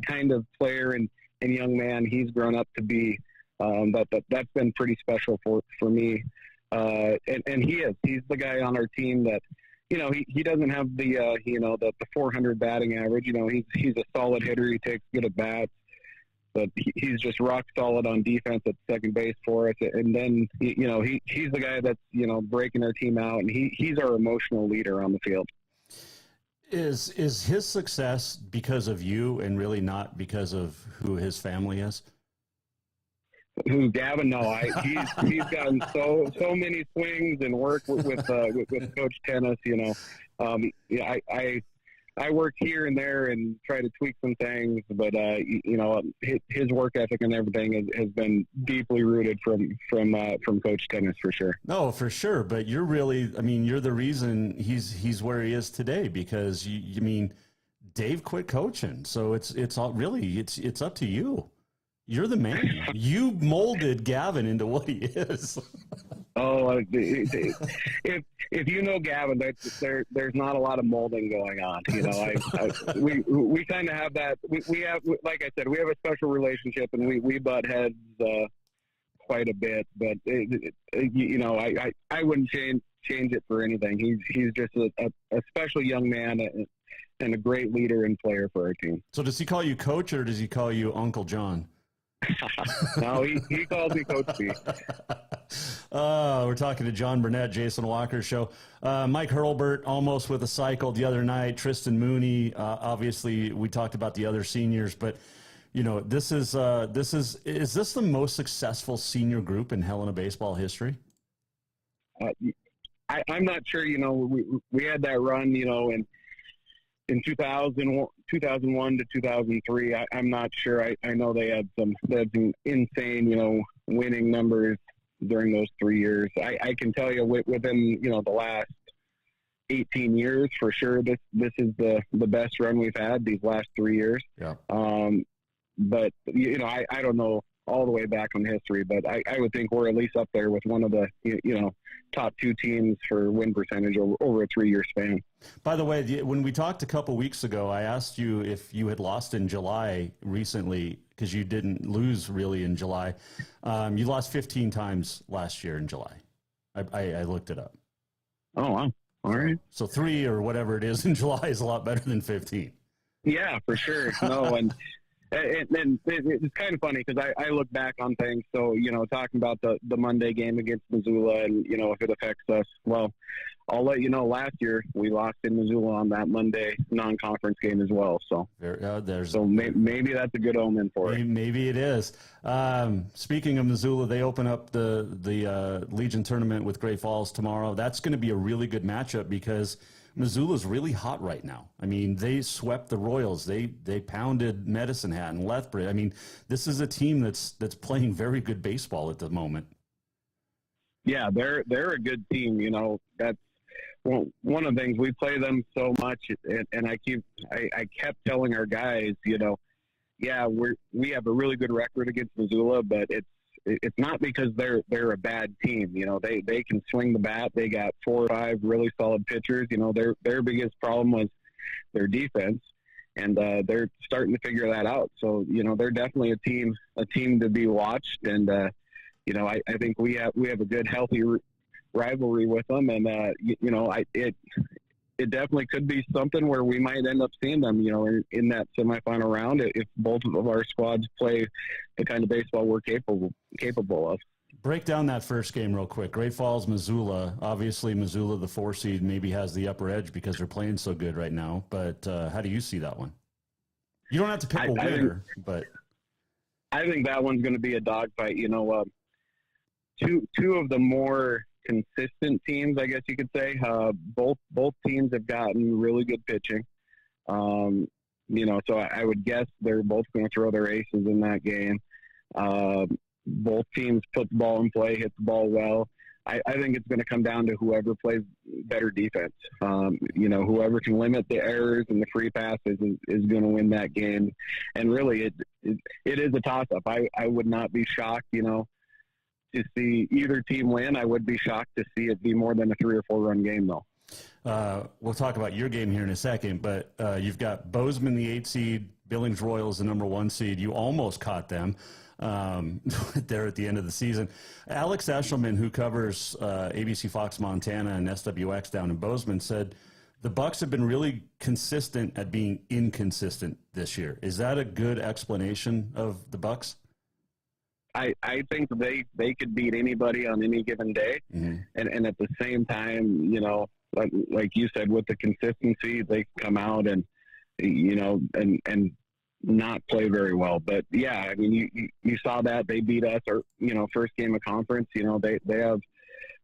kind of player and young man he's grown up to be, that's been pretty special for me. And he's the guy on our team that, he doesn't have the 400 batting average. He's a solid hitter. He takes good at bats, but he's just rock solid on defense at second base for us. And then, he's the guy that's, breaking our team out, and he's our emotional leader on the field. Is his success because of you and really not because of who his family is? Who, Gavin? No, he's gotten so many swings and work with Coach Tennis. I work here and there and try to tweak some things, but his work ethic and everything has been deeply rooted from Coach Tennis for sure. No, for sure. But you're you're the reason he's where he is today, because Dave quit coaching, so it's up to you. You're the man. You molded Gavin into what he is. Oh, if you know Gavin, there's not a lot of molding going on. We kind of have that. We have, like I said, we have a special relationship, and we butt heads quite a bit. But I wouldn't change it for anything. He's just a special young man and a great leader and player for our team. So does he call you Coach, or does he call you Uncle John? No, he calls me Coach B. We're talking to John Burnett, Jason Walker Show. Mike Hurlburt almost with a cycle the other night. Tristan Mooney, obviously we talked about the other seniors, but is this the most successful senior group in Helena baseball history? I'm not sure. We had that run, in 2001 to 2003, I'm not sure. I know they had some insane, winning numbers during those 3 years. I can tell you within, the last 18 years, for sure, this is the best run we've had these last 3 years. Yeah. But, I don't know all the way back on history, but I would think we're at least up there with one of the, top two teams for win percentage over a 3-year span. By the way, when we talked a couple weeks ago, I asked you if you had lost in July recently, because you didn't lose really in July. You lost 15 times last year in July. I looked it up. Oh, wow. All right. So 3 or whatever it is in July is a lot better than 15. Yeah, for sure. No, and it's kind of funny because I look back on things. So, talking about the Monday game against Missoula and, if it affects us, well, I'll let you know last year we lost in Missoula on that Monday non-conference game as well. So, maybe that's a good omen for it. Maybe it is. Speaking of Missoula, they open up the Legion tournament with Great Falls tomorrow. That's going to be a really good matchup because Missoula's really hot right now. They swept the Royals. They pounded Medicine Hat and Lethbridge. This is a team that's playing very good baseball at the moment. Yeah, they're a good team. That's one of the things. We play them so much, and I kept telling our guys, yeah, we have a really good record against Missoula, but it's not because they're a bad team. They can swing the bat. They got 4 or 5 really solid pitchers. Their biggest problem was their defense, and they're starting to figure that out. So they're definitely a team to be watched. And I think we have a good, healthy rivalry with them. And it definitely could be something where we might end up seeing them, in that semifinal round if both of our squads play the kind of baseball we're capable of. Break down that first game real quick. Great Falls, Missoula. Obviously, Missoula, the 4 seed, maybe has the upper edge because they're playing so good right now. But how do you see that one? You don't have to pick a winner, but I think that one's going to be a dogfight. Two of the more consistent teams, I guess you could say. Both teams have gotten really good pitching. So I would guess they're both going to throw their aces in that game. Both teams put the ball in play, hit the ball well. I think it's going to come down to whoever plays better defense. Whoever can limit the errors and the free passes is going to win that game. And really, it is a toss-up. I would not be shocked, to see either team win. I would be shocked to see it be more than a 3 or 4 run game, though. We'll talk about your game here in a second, but you've got Bozeman, the 8 seed, Billings Royals, the number 1 seed. You almost caught them there at the end of the season. Alex Eshelman, who covers ABC Fox Montana and SWX down in Bozeman, said the Bucks have been really consistent at being inconsistent this year. Is that a good explanation of the Bucks? I think they could beat anybody on any given day. Mm-hmm. And at the same time, you know, like you said, with the consistency, they come out and, you know, and not play very well. But yeah, I mean, you saw that they beat us, or, you know, first game of conference. You know, they have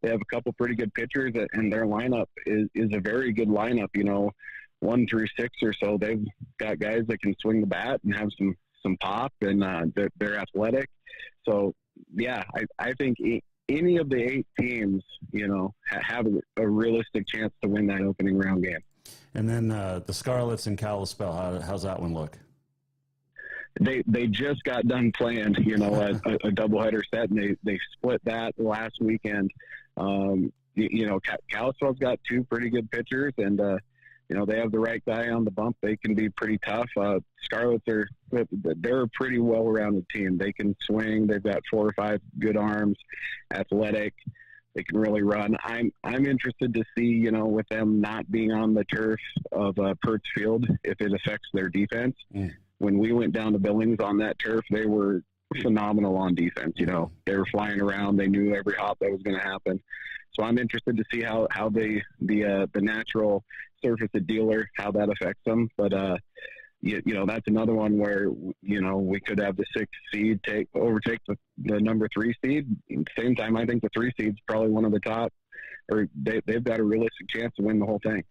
a couple pretty good pitchers, and their lineup is a very good lineup. You know, 1 through 6 or so, they've got guys that can swing the bat and have some pop, and they're athletic. So yeah, I think any of the 8 teams, you know, have a realistic chance to win that opening round game. And then the Scarlets and Kalispell, how's that one look? They just got done playing, you know, a doubleheader set, and they split that last weekend. You know, Kalispell's got 2 pretty good pitchers, and you know, they have the right guy on the bump. They can be pretty tough. Scarlets they're a pretty well-rounded team. They can swing. They've got 4 or 5 good arms, athletic. They can really run. I'm interested to see, you know, with them not being on the turf of Perth Field, if it affects their defense. Mm. When we went down to Billings on that turf, they were phenomenal on defense. You know, they were flying around. They knew every hop that was going to happen. So I'm interested to see how the natural surface at Dealer, how that affects them. But you know, that's another one where, you know, we could have the 6th seed overtake the number 3 seed. At the same time, I think the 3 seed's probably one of the top, or they've got a realistic chance to win the whole thing.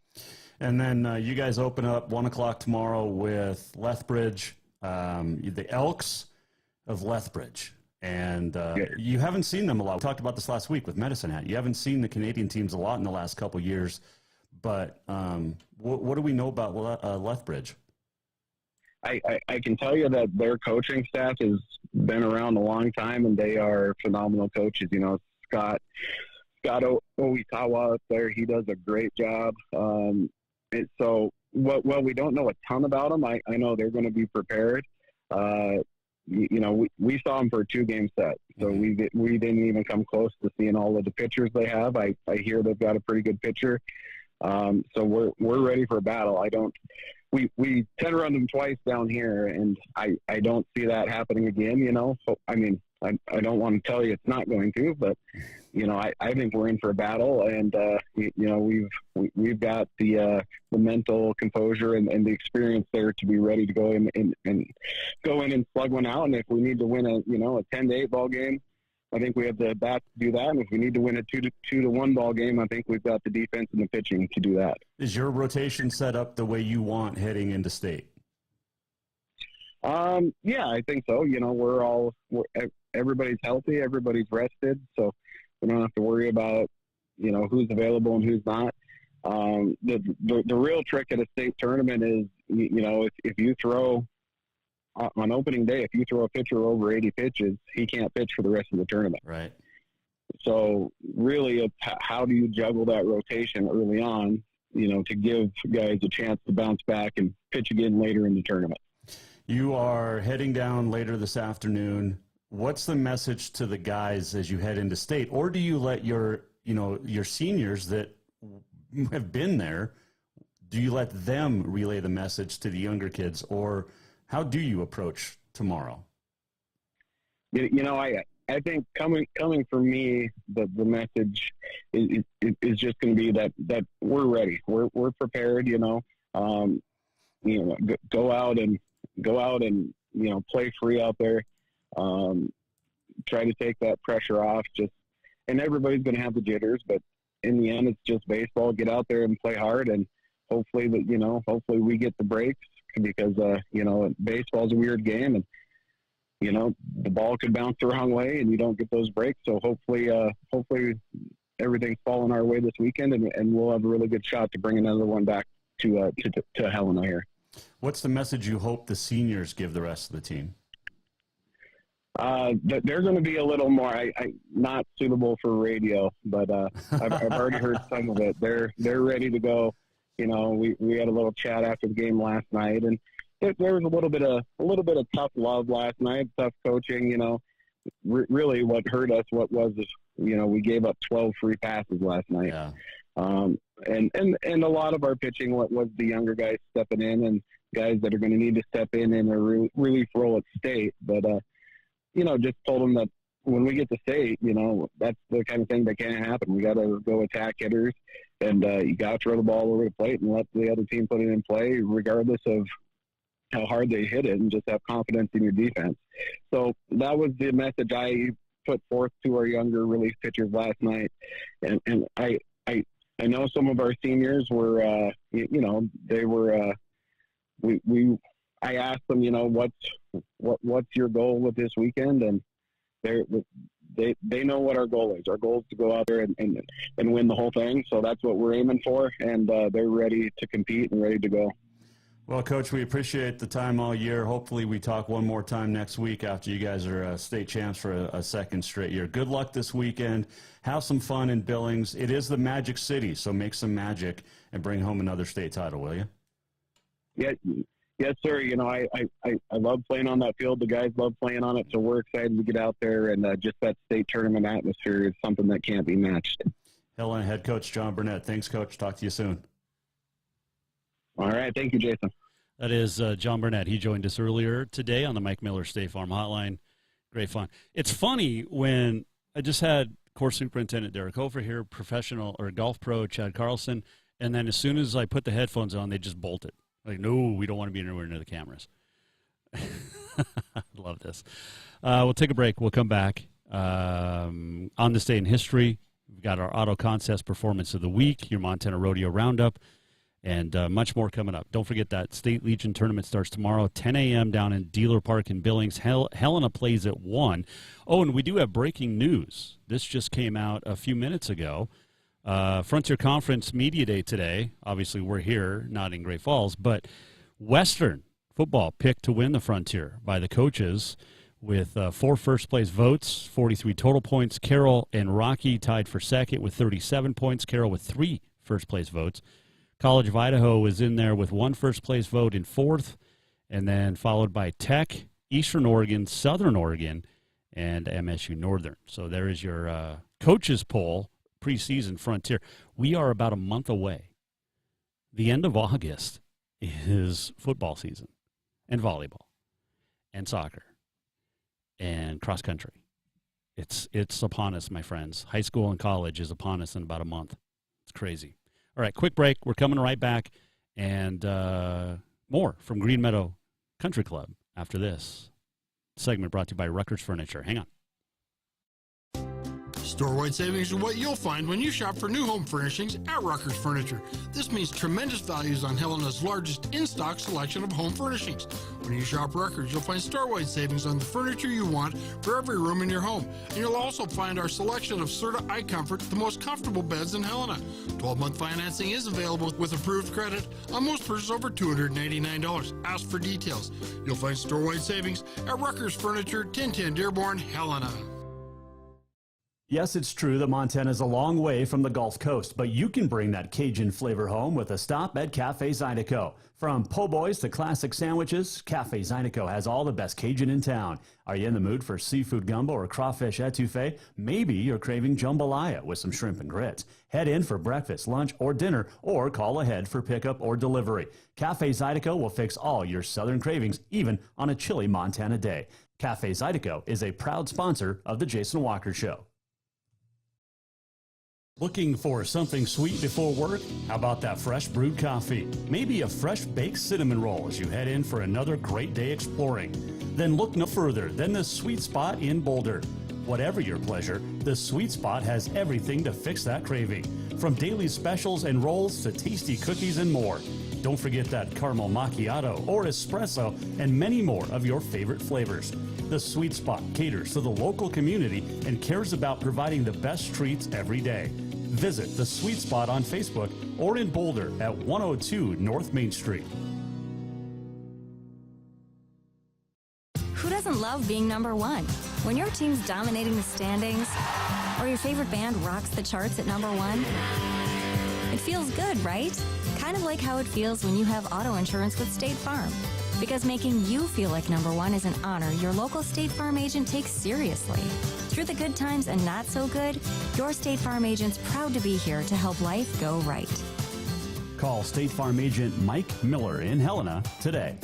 And then you guys open up 1:00 tomorrow with Lethbridge, the Elks of Lethbridge. And you haven't seen them a lot. We talked about this last week with Medicine Hat. You haven't seen the Canadian teams a lot in the last couple of years. But what do we know about Lethbridge? I can tell you that their coaching staff has been around a long time, and they are phenomenal coaches. You know, Scott Oitawa up there, he does a great job. So we don't know a ton about them. I know they're going to be prepared. You know, we saw them for a 2-game set, so we didn't even come close to seeing all of the pitchers they have. I hear they've got a pretty good pitcher. So we're ready for a battle. We 10 run them twice down here, and I don't see that happening again, you know. So, I mean, I don't want to tell you it's not going to, but, you know, I think we're in for a battle, and, you know, we've got the mental composure and the experience there to be ready to go in and slug one out. And if we need to win a 10-8 ball game, I think we have the bat to do that. And if we need to win a 2-1 ball game, I think we've got the defense and the pitching to do that. Is your rotation set up the way you want heading into state? Yeah, I think so. You know, everybody's healthy, everybody's rested, so we don't have to worry about, you know, who's available and who's not. The real trick at a state tournament is, you know, if you throw on opening day, if you throw a pitcher over 80 pitches, he can't pitch for the rest of the tournament. Right. So really, it's how do you juggle that rotation early on, you know, to give guys a chance to bounce back and pitch again later in the tournament. You are heading down later this afternoon. What's the message to the guys as you head into state? Or do you let your seniors that have been there, do you let them relay the message to the younger kids, or how do you approach tomorrow? You know, I think coming from me, the message is just going to be that we're ready. We're prepared, you know. You know, go out and you know, play free out there. Try to take that pressure off. And everybody's going to have the jitters, but in the end, it's just baseball. Get out there and play hard, and hopefully we get the breaks, because you know, baseball's a weird game, and you know, the ball could bounce the wrong way and you don't get those breaks. So hopefully everything's falling our way this weekend, and we'll have a really good shot to bring another one back to Helena here. What's the message you hope the seniors give the rest of the team? They're going to be a little more, not suitable for radio, but I've already heard some of it. They're ready to go. You know, we had a little chat after the game last night, and there was a little bit of tough love last night, tough coaching. You know, really what hurt us, we gave up 12 free passes last night. Yeah. And a lot of our pitching was the younger guys stepping in and guys that are going to need to step in a relief role at state. But, just told them that when we get to state, that's the kind of thing that can't happen. We got to go attack hitters, and you got to throw the ball over the plate and let the other team put it in play, regardless of how hard they hit it, and just have confidence in your defense. So that was the message I put forth to our younger relief pitchers last night. And I know some of our seniors were, they were, I asked them, what's your goal with this weekend? And they know what our goal is. Our goal is to go out there and win the whole thing. So that's what we're aiming for. And they're ready to compete and ready to go. Well, Coach, we appreciate the time all year. Hopefully we talk one more time next week after you guys are state champs for a second straight year. Good luck this weekend. Have some fun in Billings. It is the Magic City, so make some magic and bring home another state title, will you? Yeah. Yes, sir. I love playing on that field. The guys love playing on it, so we're excited to get out there, and just that state tournament atmosphere is something that can't be matched. Helena head coach John Burnett. Thanks, Coach. Talk to you soon. All right. Thank you, Jason. That is John Burnett. He joined us earlier today on the Mike Miller State Farm Hotline. Great fun. It's funny when I just had course superintendent Derek Hofer here, professional or golf pro Chad Carlson, and then as soon as I put the headphones on, they just bolted. Like, no, we don't want to be anywhere near the cameras. Love this. We'll take a break. We'll come back. On this day in history, we've got our Auto Contest Performance of the Week, your Montana Rodeo Roundup, and much more coming up. Don't forget that State Legion tournament starts tomorrow, 10 a.m. down in Dealer Park in Billings. Helena plays at 1. Oh, and we do have breaking news. This just came out a few minutes ago. Frontier Conference Media Day today. Obviously, we're here, not in Great Falls, but Western football picked to win the Frontier by the coaches with 4 first-place votes, 43 total points. Carroll and Rocky tied for second with 37 points. Carroll with 3 first-place votes. College of Idaho was in there with 1 first-place vote in 4th, and then followed by Tech, Eastern Oregon, Southern Oregon, and MSU Northern. So there is your coaches poll. Preseason Frontier. We are about a month away. The end of August is football season, and volleyball, and soccer, and cross country. It's upon us, my friends. High school and college is upon us in about a month. It's crazy. All right, quick break. We're coming right back, and more from Green Meadow Country Club after this segment brought to you by Rucker's Furniture. Hang on. Store-wide savings are what you'll find when you shop for new home furnishings at Rucker's Furniture. This means tremendous values on Helena's largest in-stock selection of home furnishings. When you shop Rucker's, you'll find store-wide savings on the furniture you want for every room in your home. And you'll also find our selection of Serta iComfort, the most comfortable beds in Helena. 12-month financing is available with approved credit on most purchases over $289. Ask for details. You'll find store-wide savings at Rucker's Furniture, 1010 Dearborn, Helena. Yes, it's true that Montana is a long way from the Gulf Coast, but you can bring that Cajun flavor home with a stop at Cafe Zydeco. From po' boys to classic sandwiches, Cafe Zydeco has all the best Cajun in town. Are you in the mood for seafood gumbo or crawfish etouffee? Maybe you're craving jambalaya with some shrimp and grits. Head in for breakfast, lunch, or dinner, or call ahead for pickup or delivery. Cafe Zydeco will fix all your southern cravings, even on a chilly Montana day. Cafe Zydeco is a proud sponsor of The Jason Walker Show. Looking for something sweet before work? How about that fresh brewed coffee? Maybe a fresh baked cinnamon roll as you head in for another great day exploring. Then look no further than the Sweet Spot in Boulder. Whatever your pleasure, the Sweet Spot has everything to fix that craving. From daily specials and rolls to tasty cookies and more. Don't forget that caramel macchiato or espresso and many more of your favorite flavors. The Sweet Spot caters to the local community and cares about providing the best treats every day. Visit the Sweet Spot on Facebook or in Boulder at 102 North Main Street. Who doesn't love being number one. When your team's dominating the standings, or your favorite band rocks the charts at number one, it feels good, right? Kind of like how it feels when you have auto insurance with State Farm. Because making you feel like number one is an honor your local State Farm agent takes seriously. Through the good times and not so good, your State Farm agent's proud to be here to help life go right. Call State Farm agent Mike Miller in Helena today.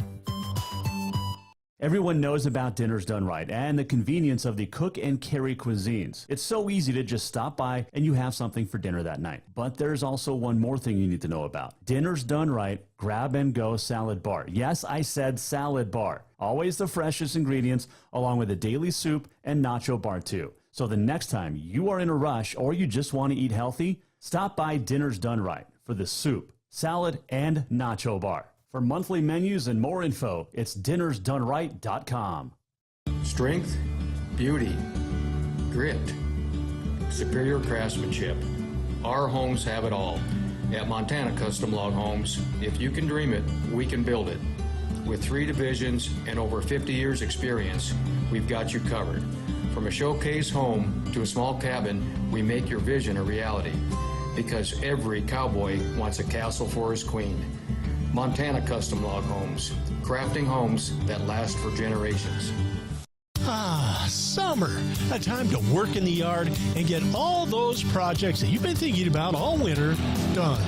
Everyone knows about Dinner's Done Right and the convenience of the cook and carry cuisines. It's so easy to just stop by and you have something for dinner that night. But there's also one more thing you need to know about. Dinner's Done Right Grab and Go Salad Bar. Yes, I said salad bar. Always the freshest ingredients along with a daily soup and nacho bar too. So the next time you are in a rush or you just want to eat healthy, stop by Dinner's Done Right for the soup, salad, and nacho bar. For monthly menus and more info, it's dinnersdoneright.com. Strength, beauty, grit, superior craftsmanship. Our homes have it all. At Montana Custom Log Homes, if you can dream it, we can build it. With 3 divisions and over 50 years experience, we've got you covered. From a showcase home to a small cabin, we make your vision a reality. Because every cowboy wants a castle for his queen. Montana Custom Log Homes, crafting homes that last for generations. Ah, summer. A time to work in the yard and get all those projects that you've been thinking about all winter done.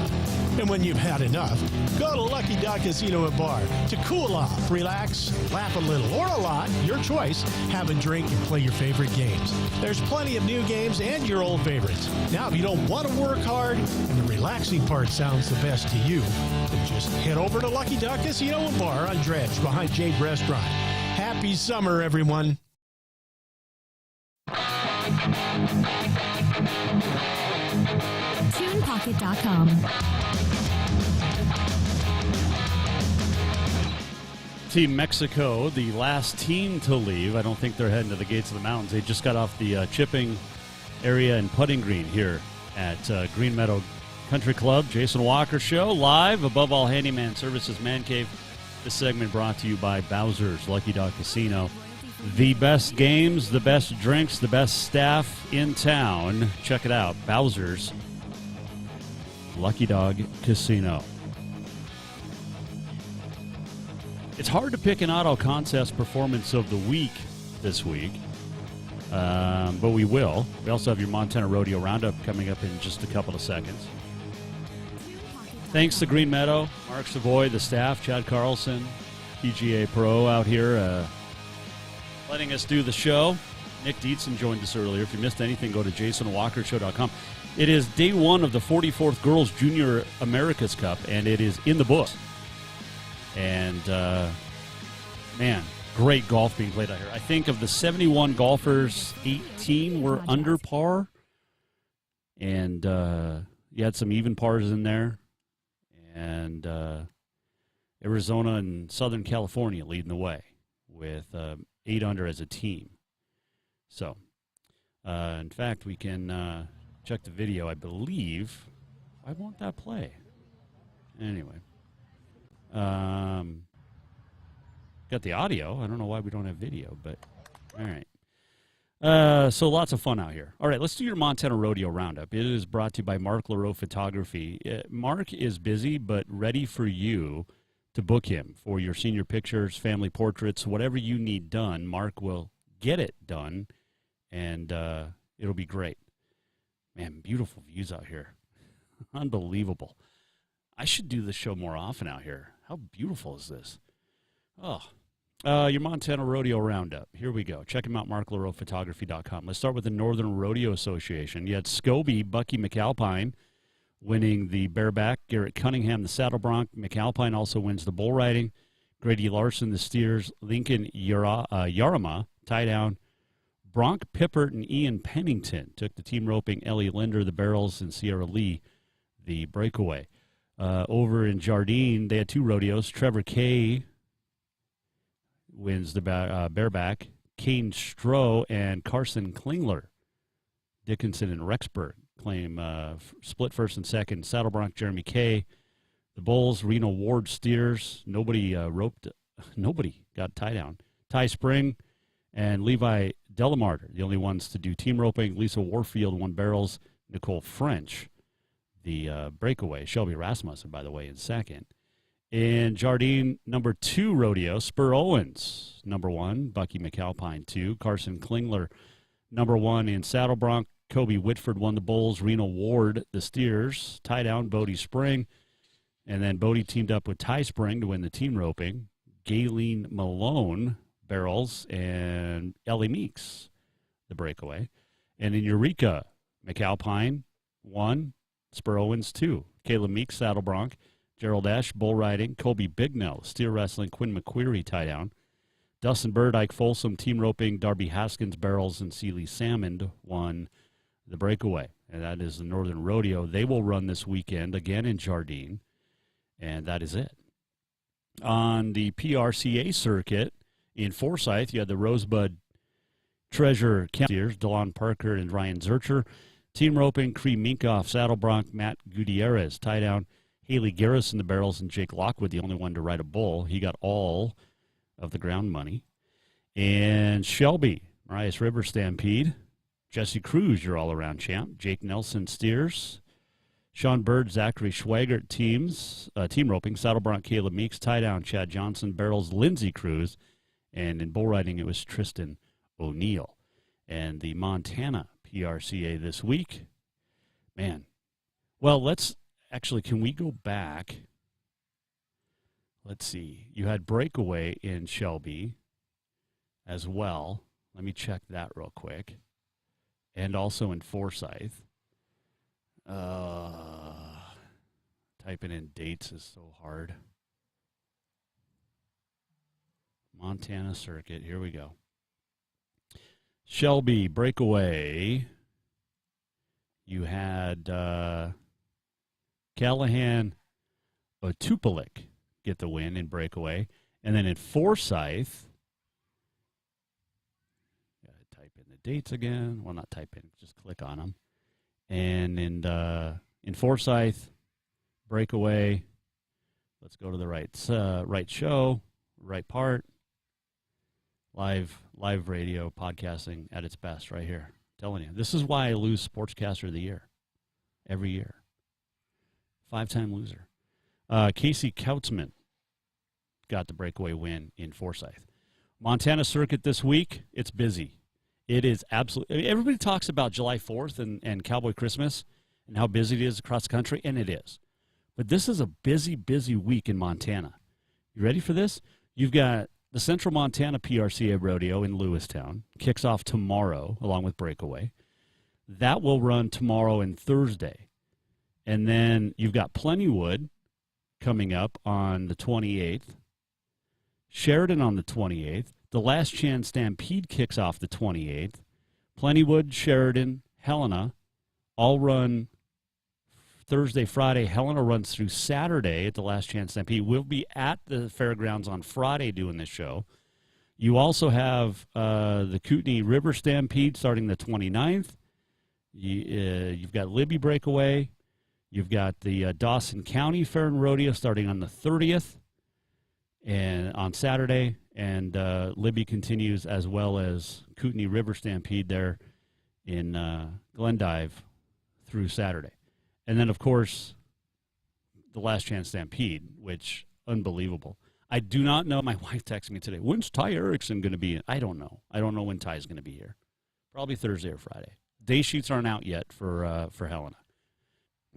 And when you've had enough, go to Lucky Duck Casino and Bar to cool off, relax, laugh a little, or a lot, your choice, have a drink and play your favorite games. There's plenty of new games and your old favorites. Now, if you don't want to work hard and the relaxing part sounds the best to you, then just head over to Lucky Duck Casino and Bar on Dredge behind Jade Restaurant. Happy summer, everyone. TunePocket.com. Team Mexico, the last team to leave. I don't think they're heading to the gates of the mountains. They just got off the chipping area and putting green here at Green Meadow Country Club. Jason Walker Show, live, Above All Handyman Services Man Cave. This segment brought to you by Bowser's Lucky Dog Casino. The best games, the best drinks, the best staff in town. Check it out, Bowser's Lucky Dog Casino. It's hard to pick an auto contest performance of the week this week, but we will. We also have your Montana Rodeo Roundup coming up in just a couple of seconds. Thanks to Green Meadow, Mark Savoy, the staff, Chad Carlson, PGA Pro out here letting us do the show. Nick Dietzen joined us earlier. If you missed anything, go to jasonwalkershow.com. It is day one of the 44th Girls Junior America's Cup, and it is in the books. And, man, great golf being played out here. I think of the 71 golfers, 18 were under par. And you had some even pars in there. And Arizona and Southern California leading the way with 8 under as a team. So, in fact, we can check the video, I believe. Why won't that play? Anyway. Got the audio. I don't know why we don't have video, but all right. So lots of fun out here. All right, let's do your Montana Rodeo Roundup. It is brought to you by Mark LaRoe Photography. Mark is busy, but ready for you to book him for your senior pictures, family portraits, whatever you need done. Mark will get it done, and it'll be great. Man, beautiful views out here. Unbelievable. I should do this show more often out here. How beautiful is this? Oh, your Montana Rodeo Roundup. Here we go. Check him out, marklaroephotography.com. Let's start with the Northern Rodeo Association. You had Scobie, Bucky McAlpine, winning the bareback. Garrett Cunningham, the saddle bronc. McAlpine also wins the bull riding. Grady Larson, the steers. Lincoln Yarama, tie down. Bronk Pippert and Ian Pennington took the team roping. Ellie Linder, the barrels, and Sierra Lee, the breakaway. Over in Jardine, they had 2 rodeos. Trevor Kay wins the bareback. Kane Stroh and Carson Klingler. Dickinson and Rexburg claim split first and second. Saddle bronc Jeremy Kay. The bulls, Reno Ward steers. Nobody roped. Nobody got tie down. Ty Spring And Levi Delamarter, the only ones to do team roping. Lisa Warfield won barrels. Nicole French, the breakaway. Shelby Rasmussen, by the way, in second. In Jardine, number 2 rodeo, Spur Owens, number 1. Bucky McAlpine, 2. Carson Klingler, number 1 in Saddle Bronc. Kobe Whitford won the bulls. Reno Ward, the steers. Tie down, Bodie Spring. And then Bodie teamed up with Ty Spring to win the team roping. Gayleen Malone, barrels. And Ellie Meeks, the breakaway. And in Eureka, McAlpine, 1. Spur Owens, 2. Kayla Meeks, Saddle Bronc. Gerald Esch, bull riding. Colby Bignell, steer wrestling. Quinn McQuarrie, tie down. Dustin Bird, Ike Folsom, team roping. Darby Haskins, barrels. And Celie Salmond won the breakaway. And that is the Northern Rodeo. They will run this weekend again in Jardine. And that is it. On the PRCA circuit in Forsyth, you had the Rosebud Treasure Steers, DeLon Parker and Ryan Zurcher. Team roping, Cree Minkoff, Saddle Bronc, Matt Gutierrez, tie down. Haley Garrison, the barrels, and Jake Lockwood, the only one to ride a bull. He got all of the ground money. And Shelby, Marias River Stampede. Jesse Cruz, your all-around champ. Jake Nelson, steers. Sean Bird, Zachary Schwagert, team roping. Saddle Bronc, Caleb Meeks, tie down. Chad Johnson, barrels, Lindsey Cruz. And in bull riding, it was Tristan O'Neill. And the Montana PRCA this week. Man. Well, can we go back? Let's see. You had breakaway in Shelby as well. Let me check that real quick. And also in Forsyth. Typing in dates is so hard. Montana Circuit. Here we go. Shelby, breakaway. You had Callahan Otupelik get the win in breakaway. And then in Forsyth, type in the dates again. Well, not type in, just click on them. And in Forsyth, breakaway. Let's go to the right show, right part. Live radio, podcasting at its best right here. I'm telling you. This is why I lose Sportscaster of the Year every year. 5-time loser. Casey Kautzman got the breakaway win in Forsyth. Montana Circuit this week, it's busy. It is absolutely. Everybody talks about July 4th and Cowboy Christmas and how busy it is across the country, and it is. But this is a busy, busy week in Montana. You ready for this? You've got the Central Montana PRCA Rodeo in Lewistown. Kicks off tomorrow along with breakaway. That will run tomorrow and Thursday. And then you've got Plentywood coming up on the 28th. Sheridan on the 28th. The Last Chance Stampede kicks off the 28th. Plentywood, Sheridan, Helena all run Thursday, Friday. Helena runs through Saturday at the Last Chance Stampede. We'll be at the fairgrounds on Friday doing this show. You also have the Kootenai River Stampede starting the 29th. You've got Libby Breakaway. You've got the Dawson County Fair and Rodeo starting on the 30th and on Saturday. And Libby continues as well as Kootenai River Stampede there in Glendive through Saturday. And then, of course, the Last Chance Stampede, which, unbelievable. I do not know. My wife texted me today, when's Ty Erickson going to be in? I don't know. I don't know when Ty's going to be here. Probably Thursday or Friday. Day sheets aren't out yet for Helena.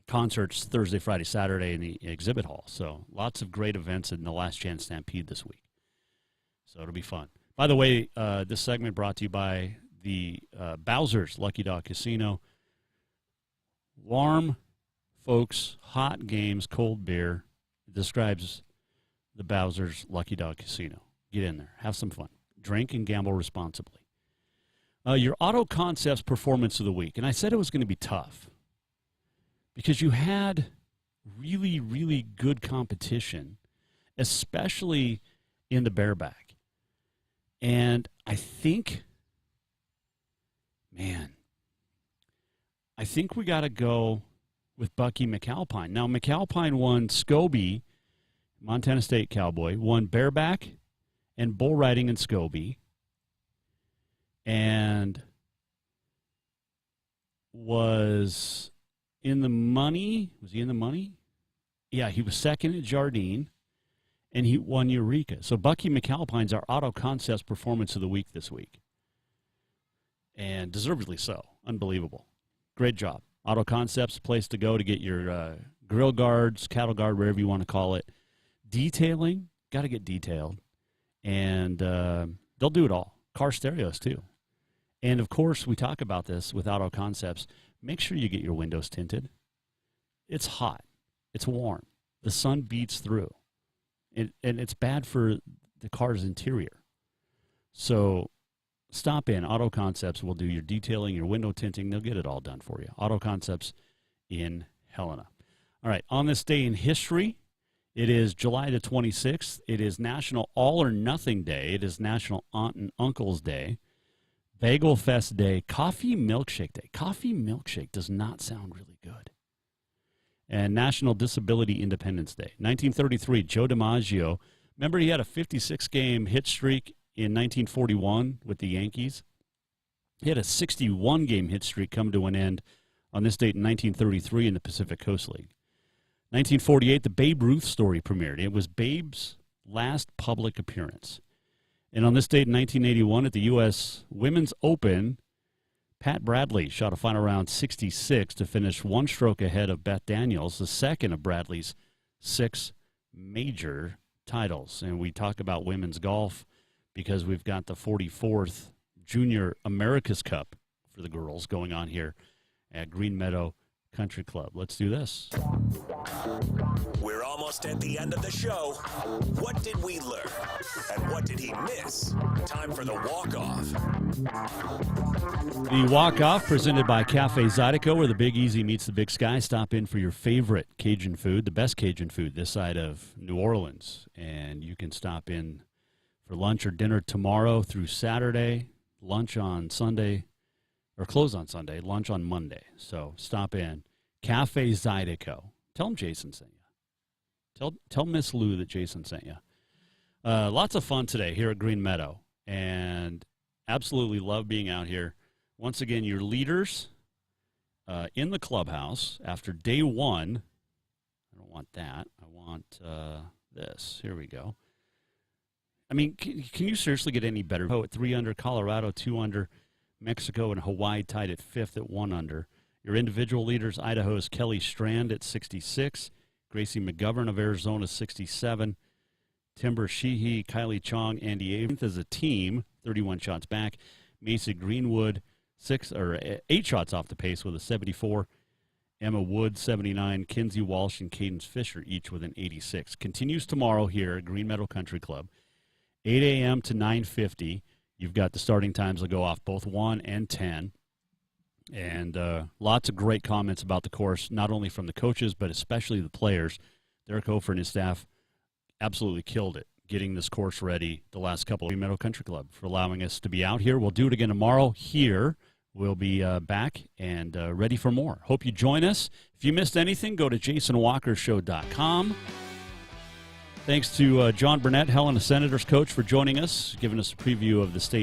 Concerts Thursday, Friday, Saturday in the exhibit hall. So lots of great events in the Last Chance Stampede this week. So it'll be fun. By the way, this segment brought to you by the Bowser's Lucky Dog Casino. Warm folks, hot games, cold beer. It describes the Bowser's Lucky Dog Casino. Get in there. Have some fun. Drink and gamble responsibly. Your Auto Concepts Performance of the Week. And I said it was going to be tough because you had really, really good competition, especially in the bareback. And I think we got to go with Bucky McAlpine. Now, McAlpine won Scobie, Montana State Cowboy, won bareback and bull riding in Scobie. and was in the money. Was he in the money? Yeah, he was second at Jardine, and he won Eureka. So Bucky McAlpine's our Auto Concepts Performance of the Week this week, and deservedly so. Unbelievable. Great job. Auto Concepts, place to go to get your grill guards, cattle guard, wherever you want to call it. Detailing, got to get detailed, and they'll do it all. Car stereos, too. And, of course, we talk about this with Auto Concepts. Make sure you get your windows tinted. It's hot. It's warm. The sun beats through. And it's bad for the car's interior. So stop in. Auto Concepts will do your detailing, your window tinting. They'll get it all done for you. Auto Concepts in Helena. All right, on this day in history, it is July the 26th. It is National All or Nothing Day. It is National Aunt and Uncle's Day. Bagel Fest Day, Coffee Milkshake Day. Coffee Milkshake does not sound really good. And National Disability Independence Day. 1933, Joe DiMaggio. Remember he had a 56-game hit streak in 1941 with the Yankees? He had a 61-game hit streak come to an end on this date in 1933 in the Pacific Coast League. 1948, the Babe Ruth story premiered. It was Babe's last public appearance. And on this date in 1981 at the U.S. Women's Open, Pat Bradley shot a final round 66 to finish one stroke ahead of Beth Daniels, the second of Bradley's 6 major titles. And we talk about women's golf because we've got the 44th Junior America's Cup for the girls going on here at Green Meadow Country Club. Let's do this. We're almost at the end of the show. What did we learn? And what did he miss? Time for the walk-off. The walk-off presented by Cafe Zydeco, where the Big Easy meets the Big Sky. Stop in for your favorite Cajun food, the best Cajun food this side of New Orleans. And you can stop in for lunch or dinner tomorrow through Saturday, lunch on Sunday, or close on Sunday, lunch on Monday. So stop in. Cafe Zydeco. Tell them Jason sent you. Tell Miss Lou that Jason sent you. Lots of fun today here at Green Meadow, and absolutely love being out here. Once again, your leaders in the clubhouse after day one. I don't want that. I want this. Here we go. I mean, can you seriously get any better? At 3 under, Colorado 2 under, Mexico and Hawaii tied at 5th at 1 under. Your individual leaders, Idaho's Kelly Strand at 66, Gracie McGovern of Arizona 67, Timber Sheehy, Kylie Chong, Andy Avent as a team, 31 shots back. Macy Greenwood 8 shots off the pace with a 74. Emma Wood 79, Kinsey Walsh and Cadence Fisher each with an 86. Continues tomorrow here at Green Meadow Country Club, 8 a.m. to 9:50. You've got the starting times that go off both 1 and 10. And lots of great comments about the course, not only from the coaches, but especially the players. Derek Hofer and his staff absolutely killed it getting this course ready the last couple of Green Meadow Country Club for allowing us to be out here. We'll do it again tomorrow here. We'll be back and ready for more. Hope you join us. If you missed anything, go to jasonwalkershow.com. Thanks to John Burnett, Helena Senators coach, for joining us, giving us a preview of the state